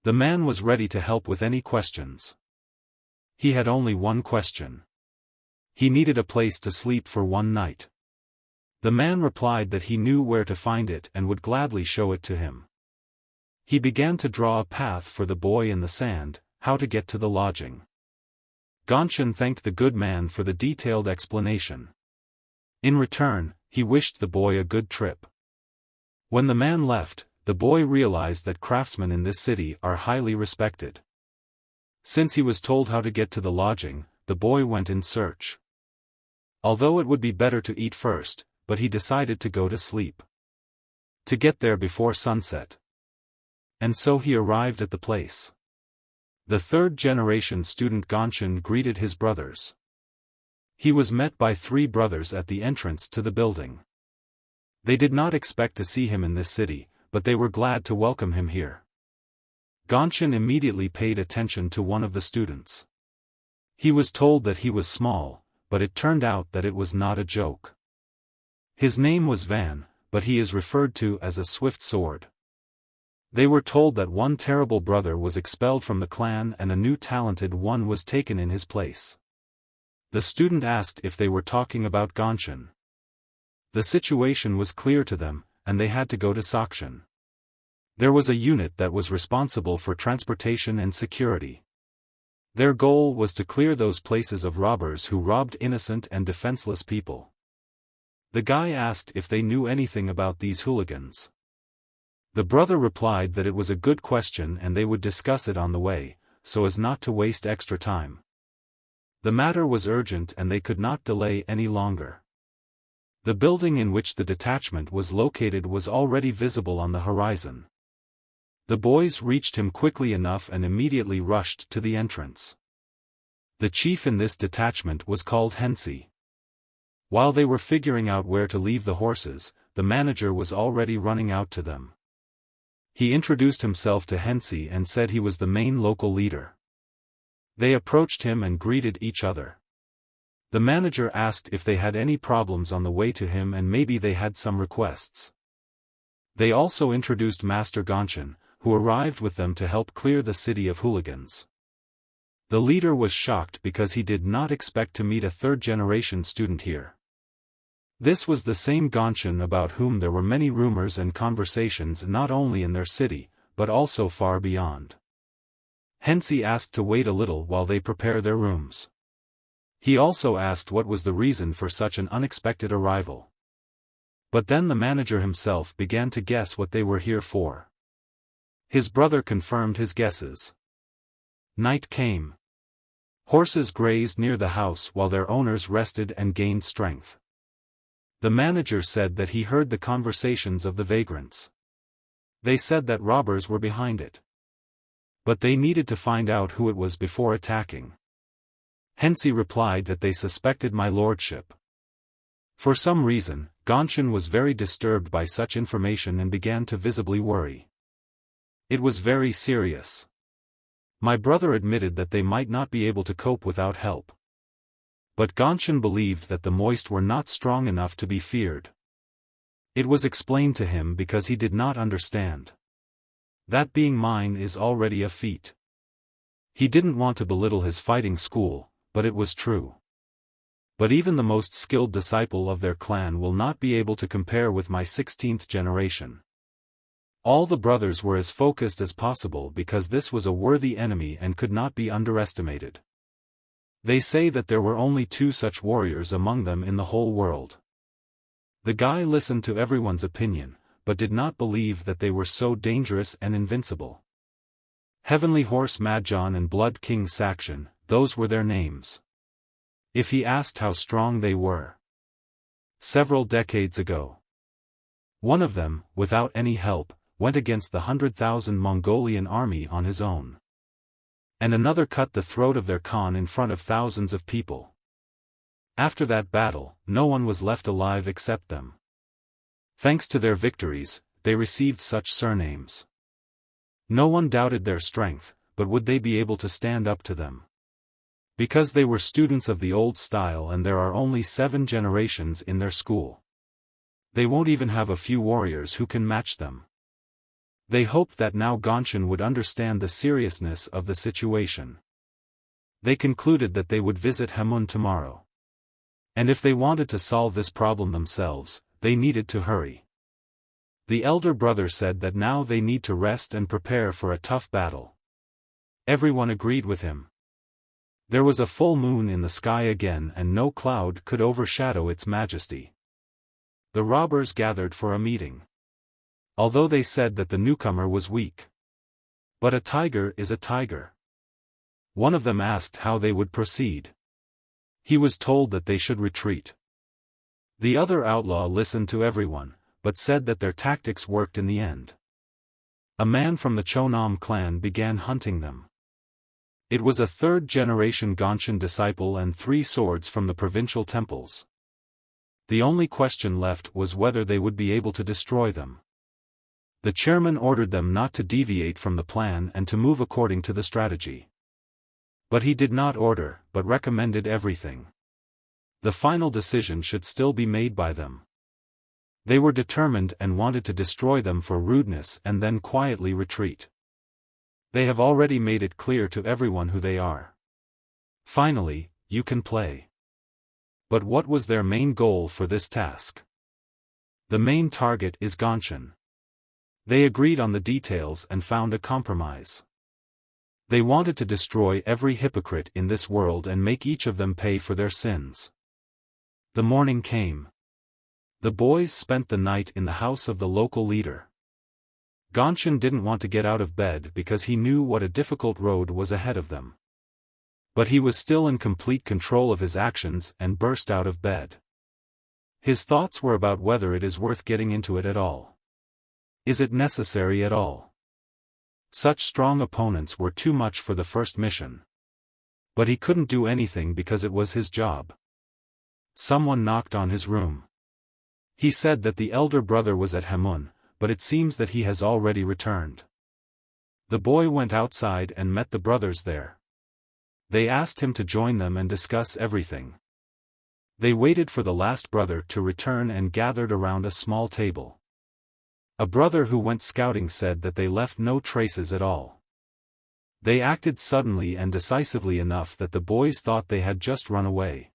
The man was ready to help with any questions. He had only one question. He needed a place to sleep for one night. The man replied that he knew where to find it and would gladly show it to him. He began to draw a path for the boy in the sand, how to get to the lodging. Gongchen thanked the good man for the detailed explanation. In return, he wished the boy a good trip. When the man left, the boy realized that craftsmen in this city are highly respected. Since he was told how to get to the lodging, the boy went in search. Although it would be better to eat first, but he decided to go to sleep. To get there before sunset. And so he arrived at the place. The third-generation student Gongchen greeted his brothers. He was met by 3 brothers at the entrance to the building. They did not expect to see him in this city, but they were glad to welcome him here. Gongchen immediately paid attention to one of the students. He was told that he was small, but it turned out that it was not a joke. His name was Van, but he is referred to as a swift sword. They were told that one terrible brother was expelled from the clan and a new talented one was taken in his place. The student asked if they were talking about Gongchen. The situation was clear to them, and they had to go to Sakshan. There was a unit that was responsible for transportation and security. Their goal was to clear those places of robbers who robbed innocent and defenseless people. The guy asked if they knew anything about these hooligans. The brother replied that it was a good question and they would discuss it on the way, so as not to waste extra time. The matter was urgent and they could not delay any longer. The building in which the detachment was located was already visible on the horizon. The boys reached him quickly enough and immediately rushed to the entrance. The chief in this detachment was called Hensi. While they were figuring out where to leave the horses, the manager was already running out to them. He introduced himself to Hensi and said he was the main local leader. They approached him and greeted each other. The manager asked if they had any problems on the way to him and maybe they had some requests. They also introduced Master Gongchen, who arrived with them to help clear the city of hooligans. The leader was shocked because he did not expect to meet a third-generation student here. This was the same Gonshin about whom there were many rumors and conversations not only in their city, but also far beyond. Hence he asked to wait a little while they prepare their rooms. He also asked what was the reason for such an unexpected arrival. But then the manager himself began to guess what they were here for. His brother confirmed his guesses. Night came. Horses grazed near the house while their owners rested and gained strength. The manager said that he heard the conversations of the vagrants. They said that robbers were behind it. But they needed to find out who it was before attacking. Hence he replied that they suspected my lordship. For some reason, Gonshin was very disturbed by such information and began to visibly worry. It was very serious. My brother admitted that they might not be able to cope without help. But Gonshin believed that the moist were not strong enough to be feared. It was explained to him because he did not understand. That being mine is already a feat. He didn't want to belittle his fighting school, but it was true. But even the most skilled disciple of their clan will not be able to compare with my 16th generation. All the brothers were as focused as possible because this was a worthy enemy and could not be underestimated. They say that there were only 2 such warriors among them in the whole world. The guy listened to everyone's opinion, but did not believe that they were so dangerous and invincible. Heavenly Horse Mahjong and Blood King Sakshan, those were their names. If he asked how strong they were. Several decades ago. One of them, without any help, went against the 100,000 Mongolian army on his own. And another cut the throat of their Khan in front of thousands of people. After that battle, no one was left alive except them. Thanks to their victories, they received such surnames. No one doubted their strength, but would they be able to stand up to them? Because they were students of the old style and there are only 7 generations in their school. They won't even have a few warriors who can match them. They hoped that now Gonshin would understand the seriousness of the situation. They concluded that they would visit Hamun tomorrow. And if they wanted to solve this problem themselves, they needed to hurry. The elder brother said that now they need to rest and prepare for a tough battle. Everyone agreed with him. There was a full moon in the sky again and no cloud could overshadow its majesty. The robbers gathered for a meeting. Although they said that the newcomer was weak. But a tiger is a tiger. One of them asked how they would proceed. He was told that they should retreat. The other outlaw listened to everyone, but said that their tactics worked in the end. A man from the Chonam clan began hunting them. It was a 3rd-generation Gonshin disciple and 3 swords from the provincial temples. The only question left was whether they would be able to destroy them. The chairman ordered them not to deviate from the plan and to move according to the strategy. But he did not order, but recommended everything. The final decision should still be made by them. They were determined and wanted to destroy them for rudeness and then quietly retreat. They have already made it clear to everyone who they are. Finally, you can play. But what was their main goal for this task? The main target is Gonshin. They agreed on the details and found a compromise. They wanted to destroy every hypocrite in this world and make each of them pay for their sins. The morning came. The boys spent the night in the house of the local leader. Gonshin didn't want to get out of bed because he knew what a difficult road was ahead of them. But he was still in complete control of his actions and burst out of bed. His thoughts were about whether it is worth getting into it at all. Is it necessary at all? Such strong opponents were too much for the first mission. But he couldn't do anything because it was his job. Someone knocked on his room. He said that the elder brother was at Hamun, but it seems that he has already returned. The boy went outside and met the brothers there. They asked him to join them and discuss everything. They waited for the last brother to return and gathered around a small table. A brother who went scouting said that they left no traces at all. They acted suddenly and decisively enough that the boys thought they had just run away.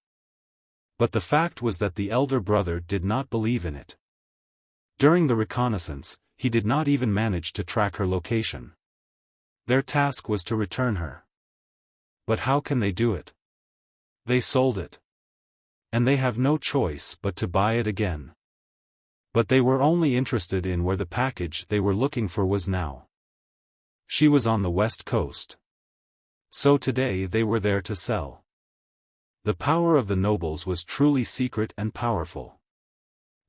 But the fact was that the elder brother did not believe in it. During the reconnaissance, he did not even manage to track her location. Their task was to return her. But how can they do it? They sold it. And they have no choice but to buy it again. But they were only interested in where the package they were looking for was now. She was on the west coast. So today they were there to sell. The power of the nobles was truly secret and powerful.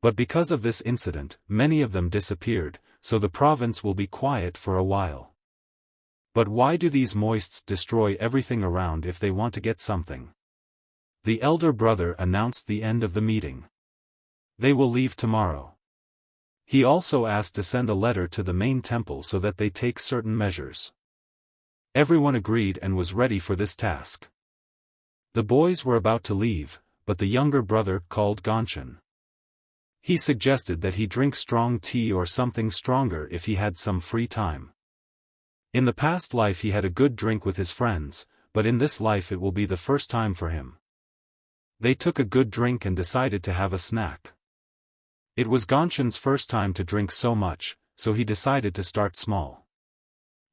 But because of this incident, many of them disappeared, so the province will be quiet for a while. But why do these moists destroy everything around if they want to get something? The elder brother announced the end of the meeting. They will leave tomorrow. He also asked to send a letter to the main temple so that they take certain measures. Everyone agreed and was ready for this task. The boys were about to leave, but the younger brother called Gonshin. He suggested that he drink strong tea or something stronger if he had some free time. In the past life he had a good drink with his friends, but in this life it will be the first time for him. They took a good drink and decided to have a snack. It was Gonshin's first time to drink so much, so he decided to start small.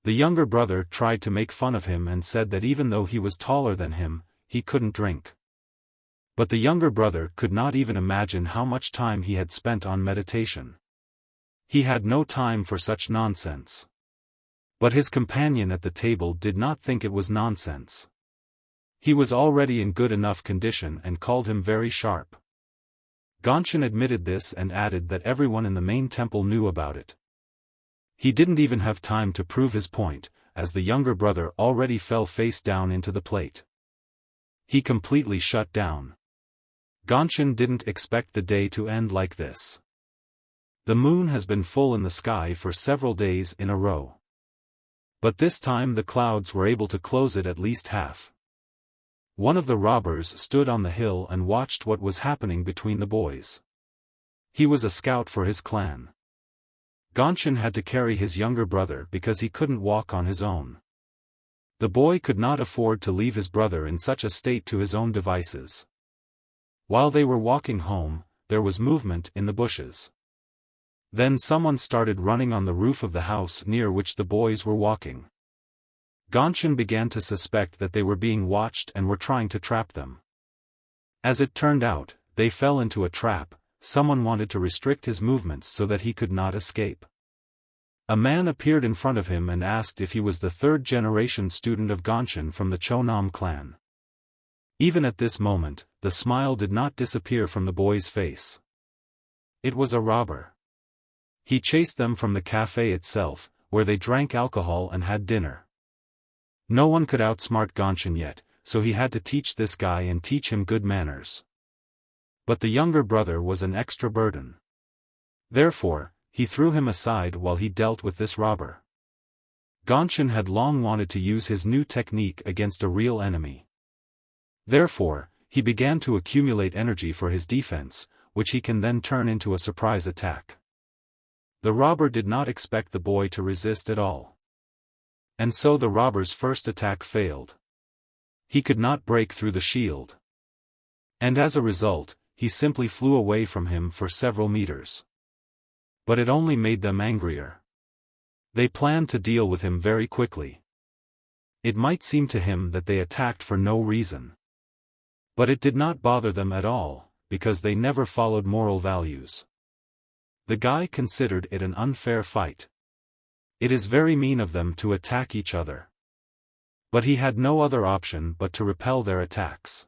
The younger brother tried to make fun of him and said that even though he was taller than him, he couldn't drink. But the younger brother could not even imagine how much time he had spent on meditation. He had no time for such nonsense. But his companion at the table did not think it was nonsense. He was already in good enough condition and called him very sharp. Gonshin admitted this and added that everyone in the main temple knew about it. He didn't even have time to prove his point, as the younger brother already fell face down into the plate. He completely shut down. Gonshin didn't expect the day to end like this. The moon has been full in the sky for several days in a row. But this time the clouds were able to close it at least half. One of the robbers stood on the hill and watched what was happening between the boys. He was a scout for his clan. Gonshin had to carry his younger brother because he couldn't walk on his own. The boy could not afford to leave his brother in such a state to his own devices. While they were walking home, there was movement in the bushes. Then someone started running on the roof of the house near which the boys were walking. Gonshin began to suspect that they were being watched and were trying to trap them. As it turned out, they fell into a trap. Someone wanted to restrict his movements so that he could not escape. A man appeared in front of him and asked if he was the third-generation student of Gonshin from the Chonam clan. Even at this moment, the smile did not disappear from the boy's face. It was a robber. He chased them from the cafe itself, where they drank alcohol and had dinner. No one could outsmart Gonshin yet, so he had to teach this guy and teach him good manners. But the younger brother was an extra burden. Therefore, he threw him aside while he dealt with this robber. Gonshin had long wanted to use his new technique against a real enemy. Therefore, he began to accumulate energy for his defense, which he can then turn into a surprise attack. The robber did not expect the boy to resist at all. And so the robber's first attack failed. He could not break through the shield. And as a result, he simply flew away from him for several meters. But it only made them angrier. They planned to deal with him very quickly. It might seem to him that they attacked for no reason. But it did not bother them at all, because they never followed moral values. The guy considered it an unfair fight. It is very mean of them to attack each other. But he had no other option but to repel their attacks.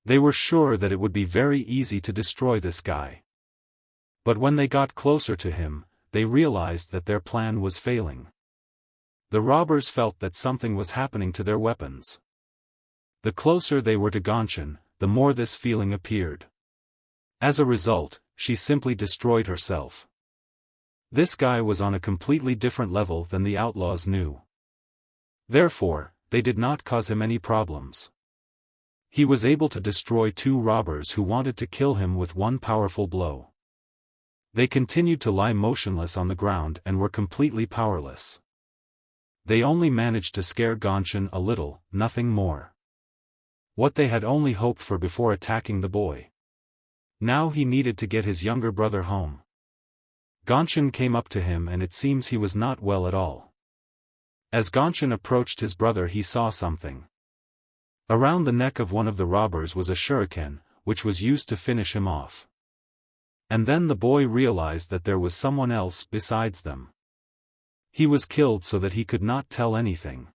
They were sure that it would be very easy to destroy this guy. But when they got closer to him, they realized that their plan was failing. The robbers felt that something was happening to their weapons. The closer they were to Gonshin, the more this feeling appeared. As a result, she simply destroyed herself. This guy was on a completely different level than the outlaws knew. Therefore, they did not cause him any problems. He was able to destroy two robbers who wanted to kill him with one powerful blow. They continued to lie motionless on the ground and were completely powerless. They only managed to scare Gonshin a little, nothing more. What they had only hoped for before attacking the boy. Now he needed to get his younger brother home. Gonshin came up to him and it seems he was not well at all. As Gonshin approached his brother he saw something. Around the neck of one of the robbers was a shuriken, which was used to finish him off. And then the boy realized that there was someone else besides them. He was killed so that he could not tell anything.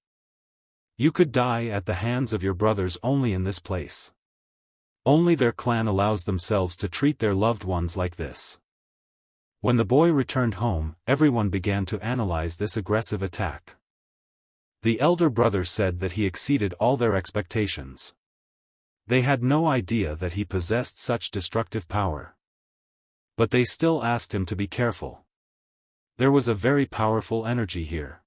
You could die at the hands of your brothers only in this place. Only their clan allows themselves to treat their loved ones like this. When the boy returned home, everyone began to analyze this aggressive attack. The elder brother said that he exceeded all their expectations. They had no idea that he possessed such destructive power. But they still asked him to be careful. There was a very powerful energy here.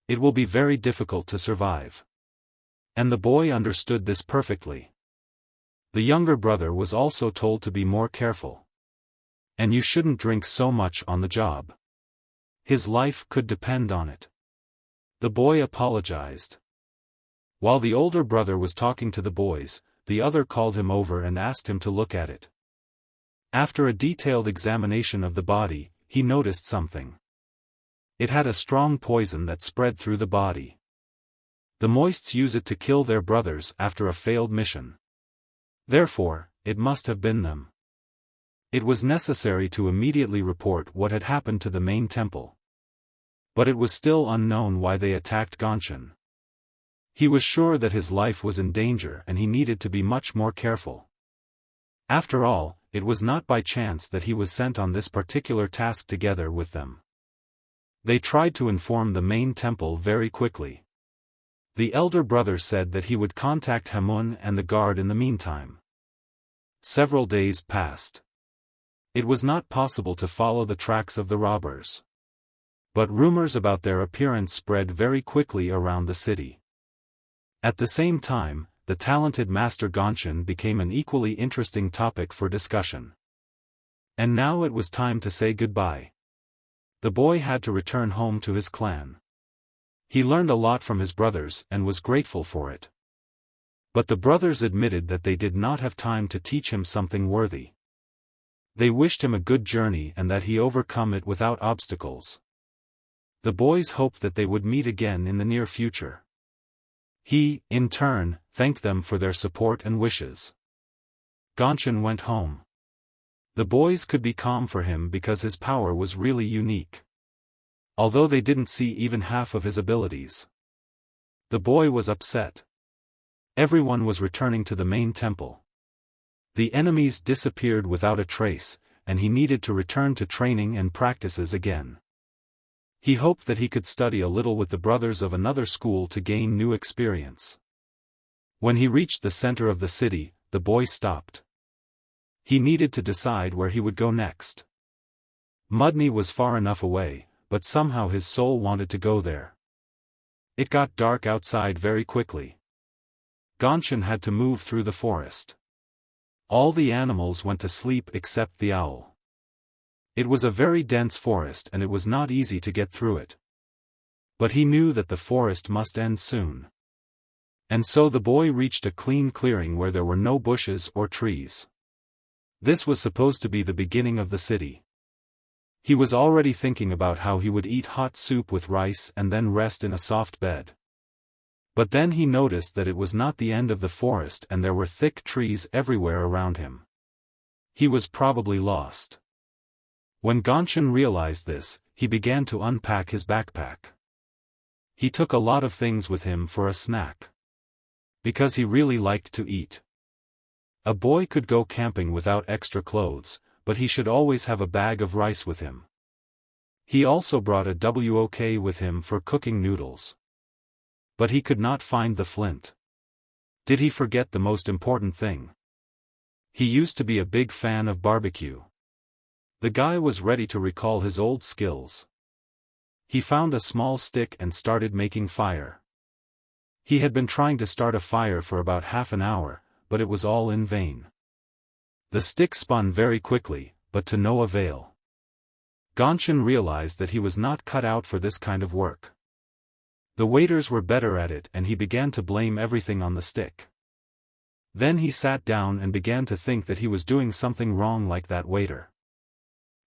It will be very difficult to survive. And the boy understood this perfectly. The younger brother was also told to be more careful. And you shouldn't drink so much on the job. His life could depend on it. The boy apologized. While the older brother was talking to the boys, the other called him over and asked him to look at it. After a detailed examination of the body, he noticed something. It had a strong poison that spread through the body. The moists use it to kill their brothers after a failed mission. Therefore, it must have been them. It was necessary to immediately report what had happened to the main temple. But it was still unknown why they attacked Gonshin. He was sure that his life was in danger and he needed to be much more careful. After all, it was not by chance that he was sent on this particular task together with them. They tried to inform the main temple very quickly. The elder brother said that he would contact Hamun and the guard in the meantime. Several days passed. It was not possible to follow the tracks of the robbers. But rumors about their appearance spread very quickly around the city. At the same time, the talented Master Gonshin became an equally interesting topic for discussion. And now it was time to say goodbye. The boy had to return home to his clan. He learned a lot from his brothers and was grateful for it. But the brothers admitted that they did not have time to teach him something worthy. They wished him a good journey and that he overcome it without obstacles. The boys hoped that they would meet again in the near future. He, in turn, thanked them for their support and wishes. Gonshin went home. The boys could be calm for him because his power was really unique. Although they didn't see even half of his abilities. The boy was upset. Everyone was returning to the main temple. The enemies disappeared without a trace, and he needed to return to training and practices again. He hoped that he could study a little with the brothers of another school to gain new experience. When he reached the center of the city, the boy stopped. He needed to decide where he would go next. Mudney was far enough away, but somehow his soul wanted to go there. It got dark outside very quickly. Gonshin had to move through the forest. All the animals went to sleep except the owl. It was a very dense forest and it was not easy to get through it. But he knew that the forest must end soon. And so the boy reached a clean clearing where there were no bushes or trees. This was supposed to be the beginning of the city. He was already thinking about how he would eat hot soup with rice and then rest in a soft bed. But then he noticed that it was not the end of the forest and there were thick trees everywhere around him. He was probably lost. When Gonshin realized this, he began to unpack his backpack. He took a lot of things with him for a snack. Because he really liked to eat. A boy could go camping without extra clothes, but he should always have a bag of rice with him. He also brought a wok with him for cooking noodles. But he could not find the flint. Did he forget the most important thing? He used to be a big fan of barbecue. The guy was ready to recall his old skills. He found a small stick and started making fire. He had been trying to start a fire for about half an hour, but it was all in vain. The stick spun very quickly, but to no avail. Gonshin realized that he was not cut out for this kind of work. The waiters were better at it and he began to blame everything on the stick. Then he sat down and began to think that he was doing something wrong like that waiter.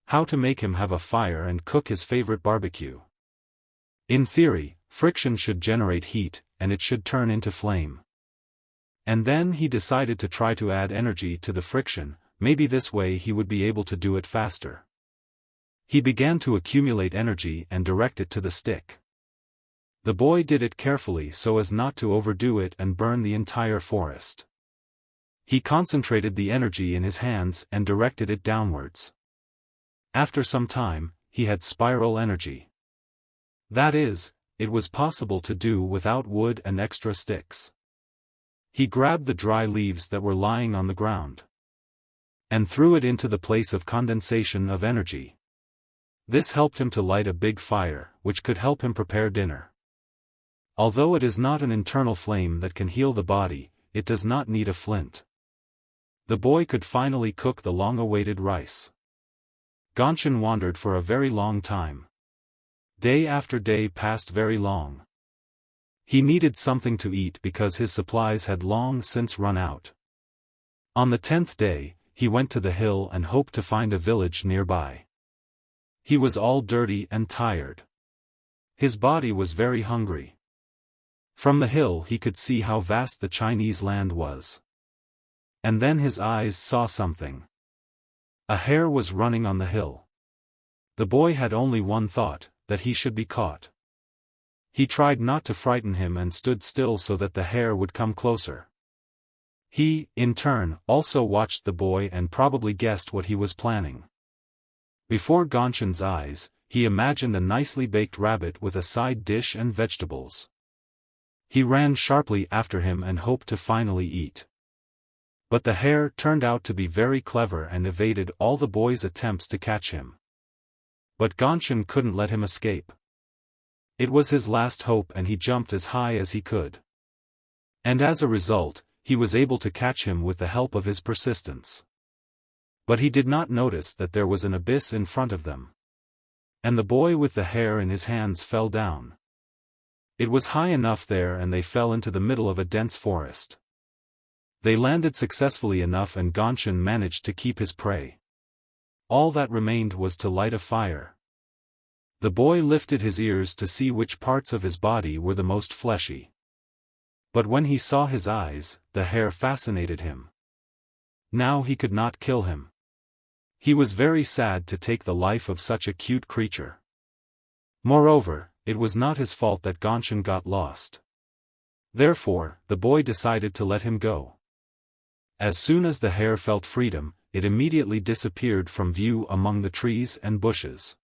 How to make him have a fire and cook his favorite barbecue. In theory, friction should generate heat, and it should turn into flame. And then he decided to try to add energy to the friction, maybe this way he would be able to do it faster. He began to accumulate energy and direct it to the stick. The boy did it carefully so as not to overdo it and burn the entire forest. He concentrated the energy in his hands and directed it downwards. After some time, he had spiral energy. That is, it was possible to do without wood and extra sticks. He grabbed the dry leaves that were lying on the ground and threw it into the place of condensation of energy. This helped him to light a big fire, which could help him prepare dinner. Although it is not an internal flame that can heal the body, it does not need a flint. The boy could finally cook the long-awaited rice. Gonshin wandered for a very long time. Day after day passed very long. He needed something to eat because his supplies had long since run out. On the 10th day, he went to the hill and hoped to find a village nearby. He was all dirty and tired. His body was very hungry. From the hill he could see how vast the Chinese land was. And then his eyes saw something. A hare was running on the hill. The boy had only one thought, that he should be caught. He tried not to frighten him and stood still so that the hare would come closer. He, in turn, also watched the boy and probably guessed what he was planning. Before Gonshin's eyes, he imagined a nicely baked rabbit with a side dish and vegetables. He ran sharply after him and hoped to finally eat. But the hare turned out to be very clever and evaded all the boy's attempts to catch him. But Gonshin couldn't let him escape. It was his last hope and he jumped as high as he could. And as a result, he was able to catch him with the help of his persistence. But he did not notice that there was an abyss in front of them. And the boy with the hare in his hands fell down. It was high enough there and they fell into the middle of a dense forest. They landed successfully enough and Gonshin managed to keep his prey. All that remained was to light a fire. The boy lifted his ears to see which parts of his body were the most fleshy. But when he saw his eyes, the hare fascinated him. Now he could not kill him. He was very sad to take the life of such a cute creature. Moreover, it was not his fault that Gonshin got lost. Therefore, the boy decided to let him go. As soon as the hare felt freedom, it immediately disappeared from view among the trees and bushes.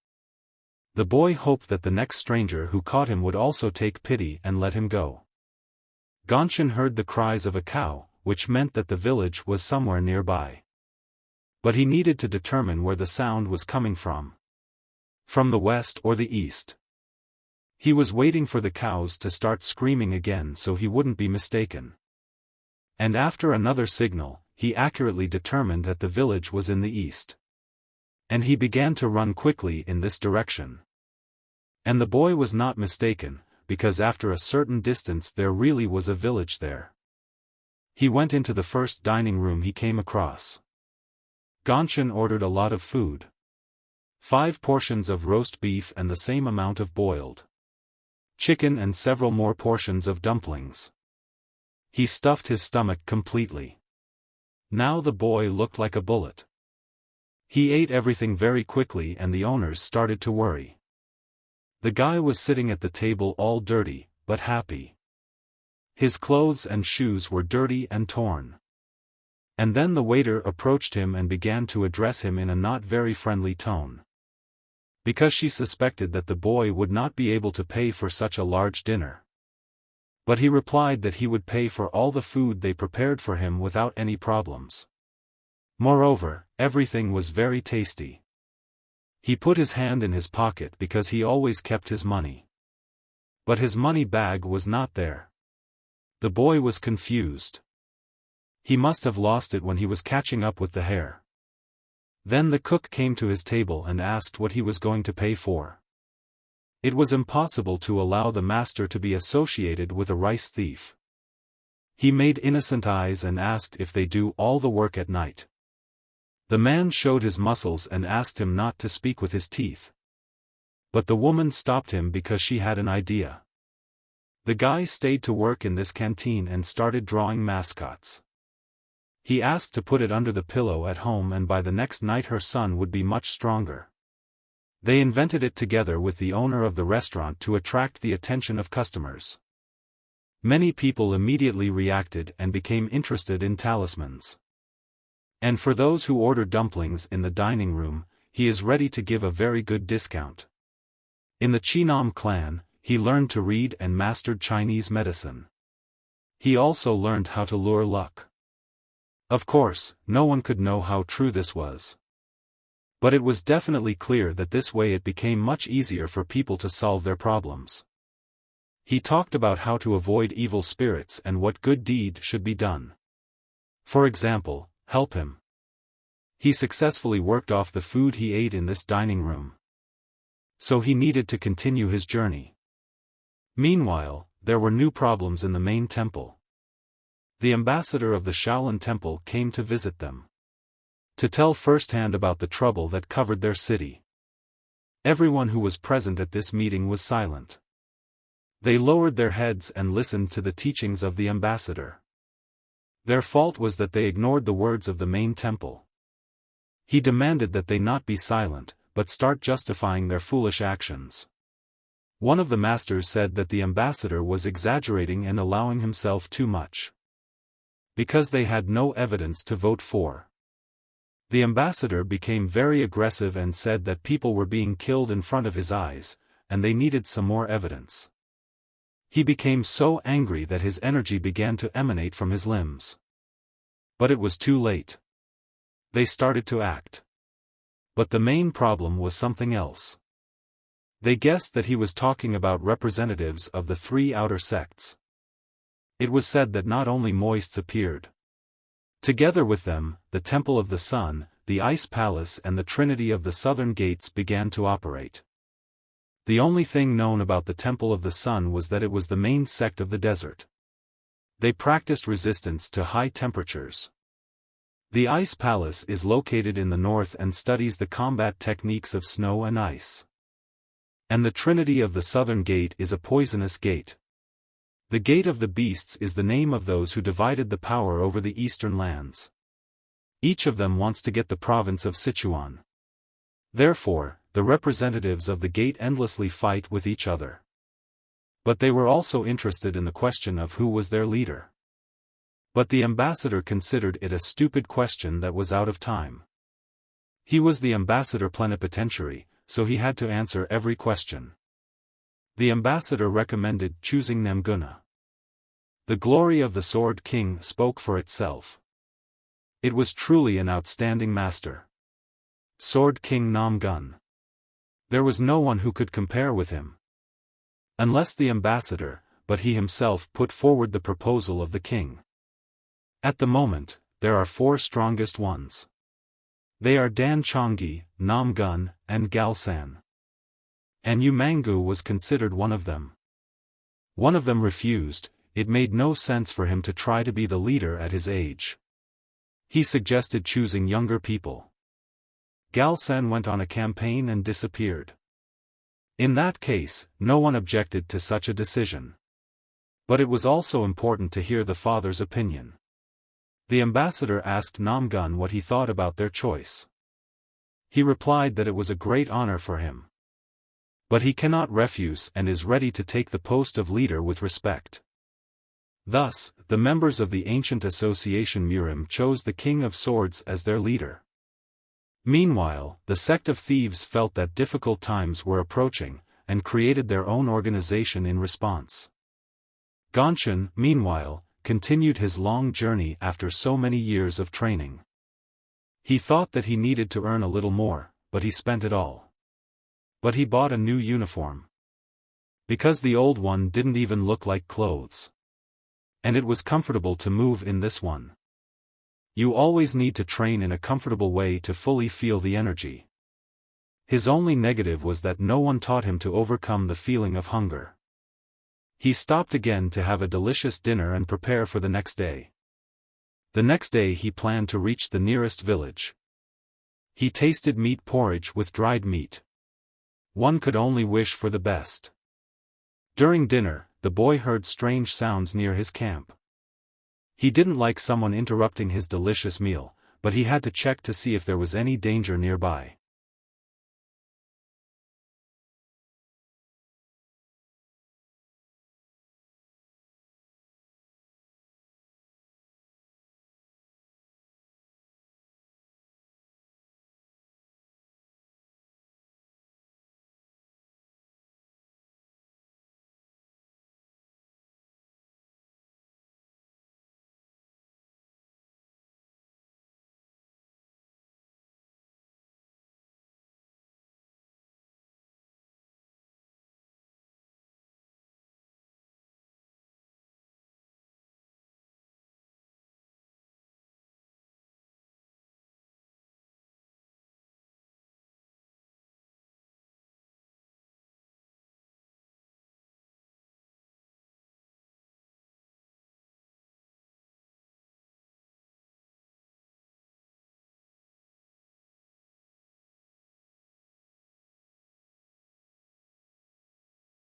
The boy hoped that the next stranger who caught him would also take pity and let him go. Gonshin heard the cries of a cow, which meant that the village was somewhere nearby. But he needed to determine where the sound was coming from. From the west or the east. He was waiting for the cows to start screaming again so he wouldn't be mistaken. And after another signal, he accurately determined that the village was in the east. And he began to run quickly in this direction. And the boy was not mistaken, because after a certain distance there really was a village there. He went into the first dining room he came across. Gonshin ordered a lot of food. 5 portions of roast beef and the same amount of boiled chicken and several more portions of dumplings. He stuffed his stomach completely. Now the boy looked like a bullet. He ate everything very quickly and the owners started to worry. The guy was sitting at the table all dirty, but happy. His clothes and shoes were dirty and torn. And then the waiter approached him and began to address him in a not very friendly tone. Because she suspected that the boy would not be able to pay for such a large dinner. But he replied that he would pay for all the food they prepared for him without any problems. Moreover, everything was very tasty. He put his hand in his pocket because he always kept his money. But his money bag was not there. The boy was confused. He must have lost it when he was catching up with the hare. Then the cook came to his table and asked what he was going to pay for. It was impossible to allow the master to be associated with a rice thief. He made innocent eyes and asked if they do all the work at night. The man showed his muscles and asked him not to speak with his teeth. But the woman stopped him because she had an idea. The guy stayed to work in this canteen and started drawing mascots. He asked to put it under the pillow at home, and by the next night her son would be much stronger. They invented it together with the owner of the restaurant to attract the attention of customers. Many people immediately reacted and became interested in talismans. And for those who order dumplings in the dining room, he is ready to give a very good discount. In the Chinam clan, he learned to read and mastered Chinese medicine. He also learned how to lure luck. Of course, no one could know how true this was. But it was definitely clear that this way it became much easier for people to solve their problems. He talked about how to avoid evil spirits and what good deed should be done. For example, help him. He successfully worked off the food he ate in this dining room. So he needed to continue his journey. Meanwhile, there were new problems in the main temple. The ambassador of the Shaolin Temple came to visit them, to tell firsthand about the trouble that covered their city. Everyone who was present at this meeting was silent. They lowered their heads and listened to the teachings of the ambassador. Their fault was that they ignored the words of the main temple. He demanded that they not be silent, but start justifying their foolish actions. One of the masters said that the ambassador was exaggerating and allowing himself too much, because they had no evidence to vote for. The ambassador became very aggressive and said that people were being killed in front of his eyes, and they needed some more evidence. He became so angry that his energy began to emanate from his limbs. But it was too late. They started to act. But the main problem was something else. They guessed that he was talking about representatives of the three outer sects. It was said that not only moists appeared. Together with them, the Temple of the Sun, the Ice Palace and the Trinity of the Southern Gates began to operate. The only thing known about the Temple of the Sun was that it was the main sect of the desert. They practiced resistance to high temperatures. The Ice Palace is located in the north and studies the combat techniques of snow and ice. And the Trinity of the Southern Gate is a poisonous gate. The Gate of the Beasts is the name of those who divided the power over the eastern lands. Each of them wants to get the province of Sichuan. Therefore, the representatives of the gate endlessly fight with each other. But they were also interested in the question of who was their leader. But the ambassador considered it a stupid question that was out of time. He was the ambassador plenipotentiary, so he had to answer every question. The ambassador recommended choosing Namguna. The glory of the Sword King spoke for itself. It was truly an outstanding master. Sword King Namgun. There was no one who could compare with him. Unless the ambassador, but he himself put forward the proposal of the king. At the moment, there are four strongest ones. They are Dan Chongyi, Namgun, and Galsan. And Yu Mangu was considered one of them. One of them refused. It made no sense for him to try to be the leader at his age. He suggested choosing younger people. Galsan went on a campaign and disappeared. In that case, no one objected to such a decision. But it was also important to hear the father's opinion. The ambassador asked Namgun what he thought about their choice. He replied that it was a great honor for him. But he cannot refuse and is ready to take the post of leader with respect. Thus, the members of the ancient association Murim chose the King of Swords as their leader. Meanwhile, the sect of thieves felt that difficult times were approaching, and created their own organization in response. Gonshin, meanwhile, continued his long journey after so many years of training. He thought that he needed to earn a little more, but he spent it all. But he bought a new uniform. Because the old one didn't even look like clothes. And it was comfortable to move in this one. You always need to train in a comfortable way to fully feel the energy. His only negative was that no one taught him to overcome the feeling of hunger. He stopped again to have a delicious dinner and prepare for the next day. The next day he planned to reach the nearest village. He tasted meat porridge with dried meat. One could only wish for the best. During dinner, the boy heard strange sounds near his camp. He didn't like someone interrupting his delicious meal, but he had to check to see if there was any danger nearby.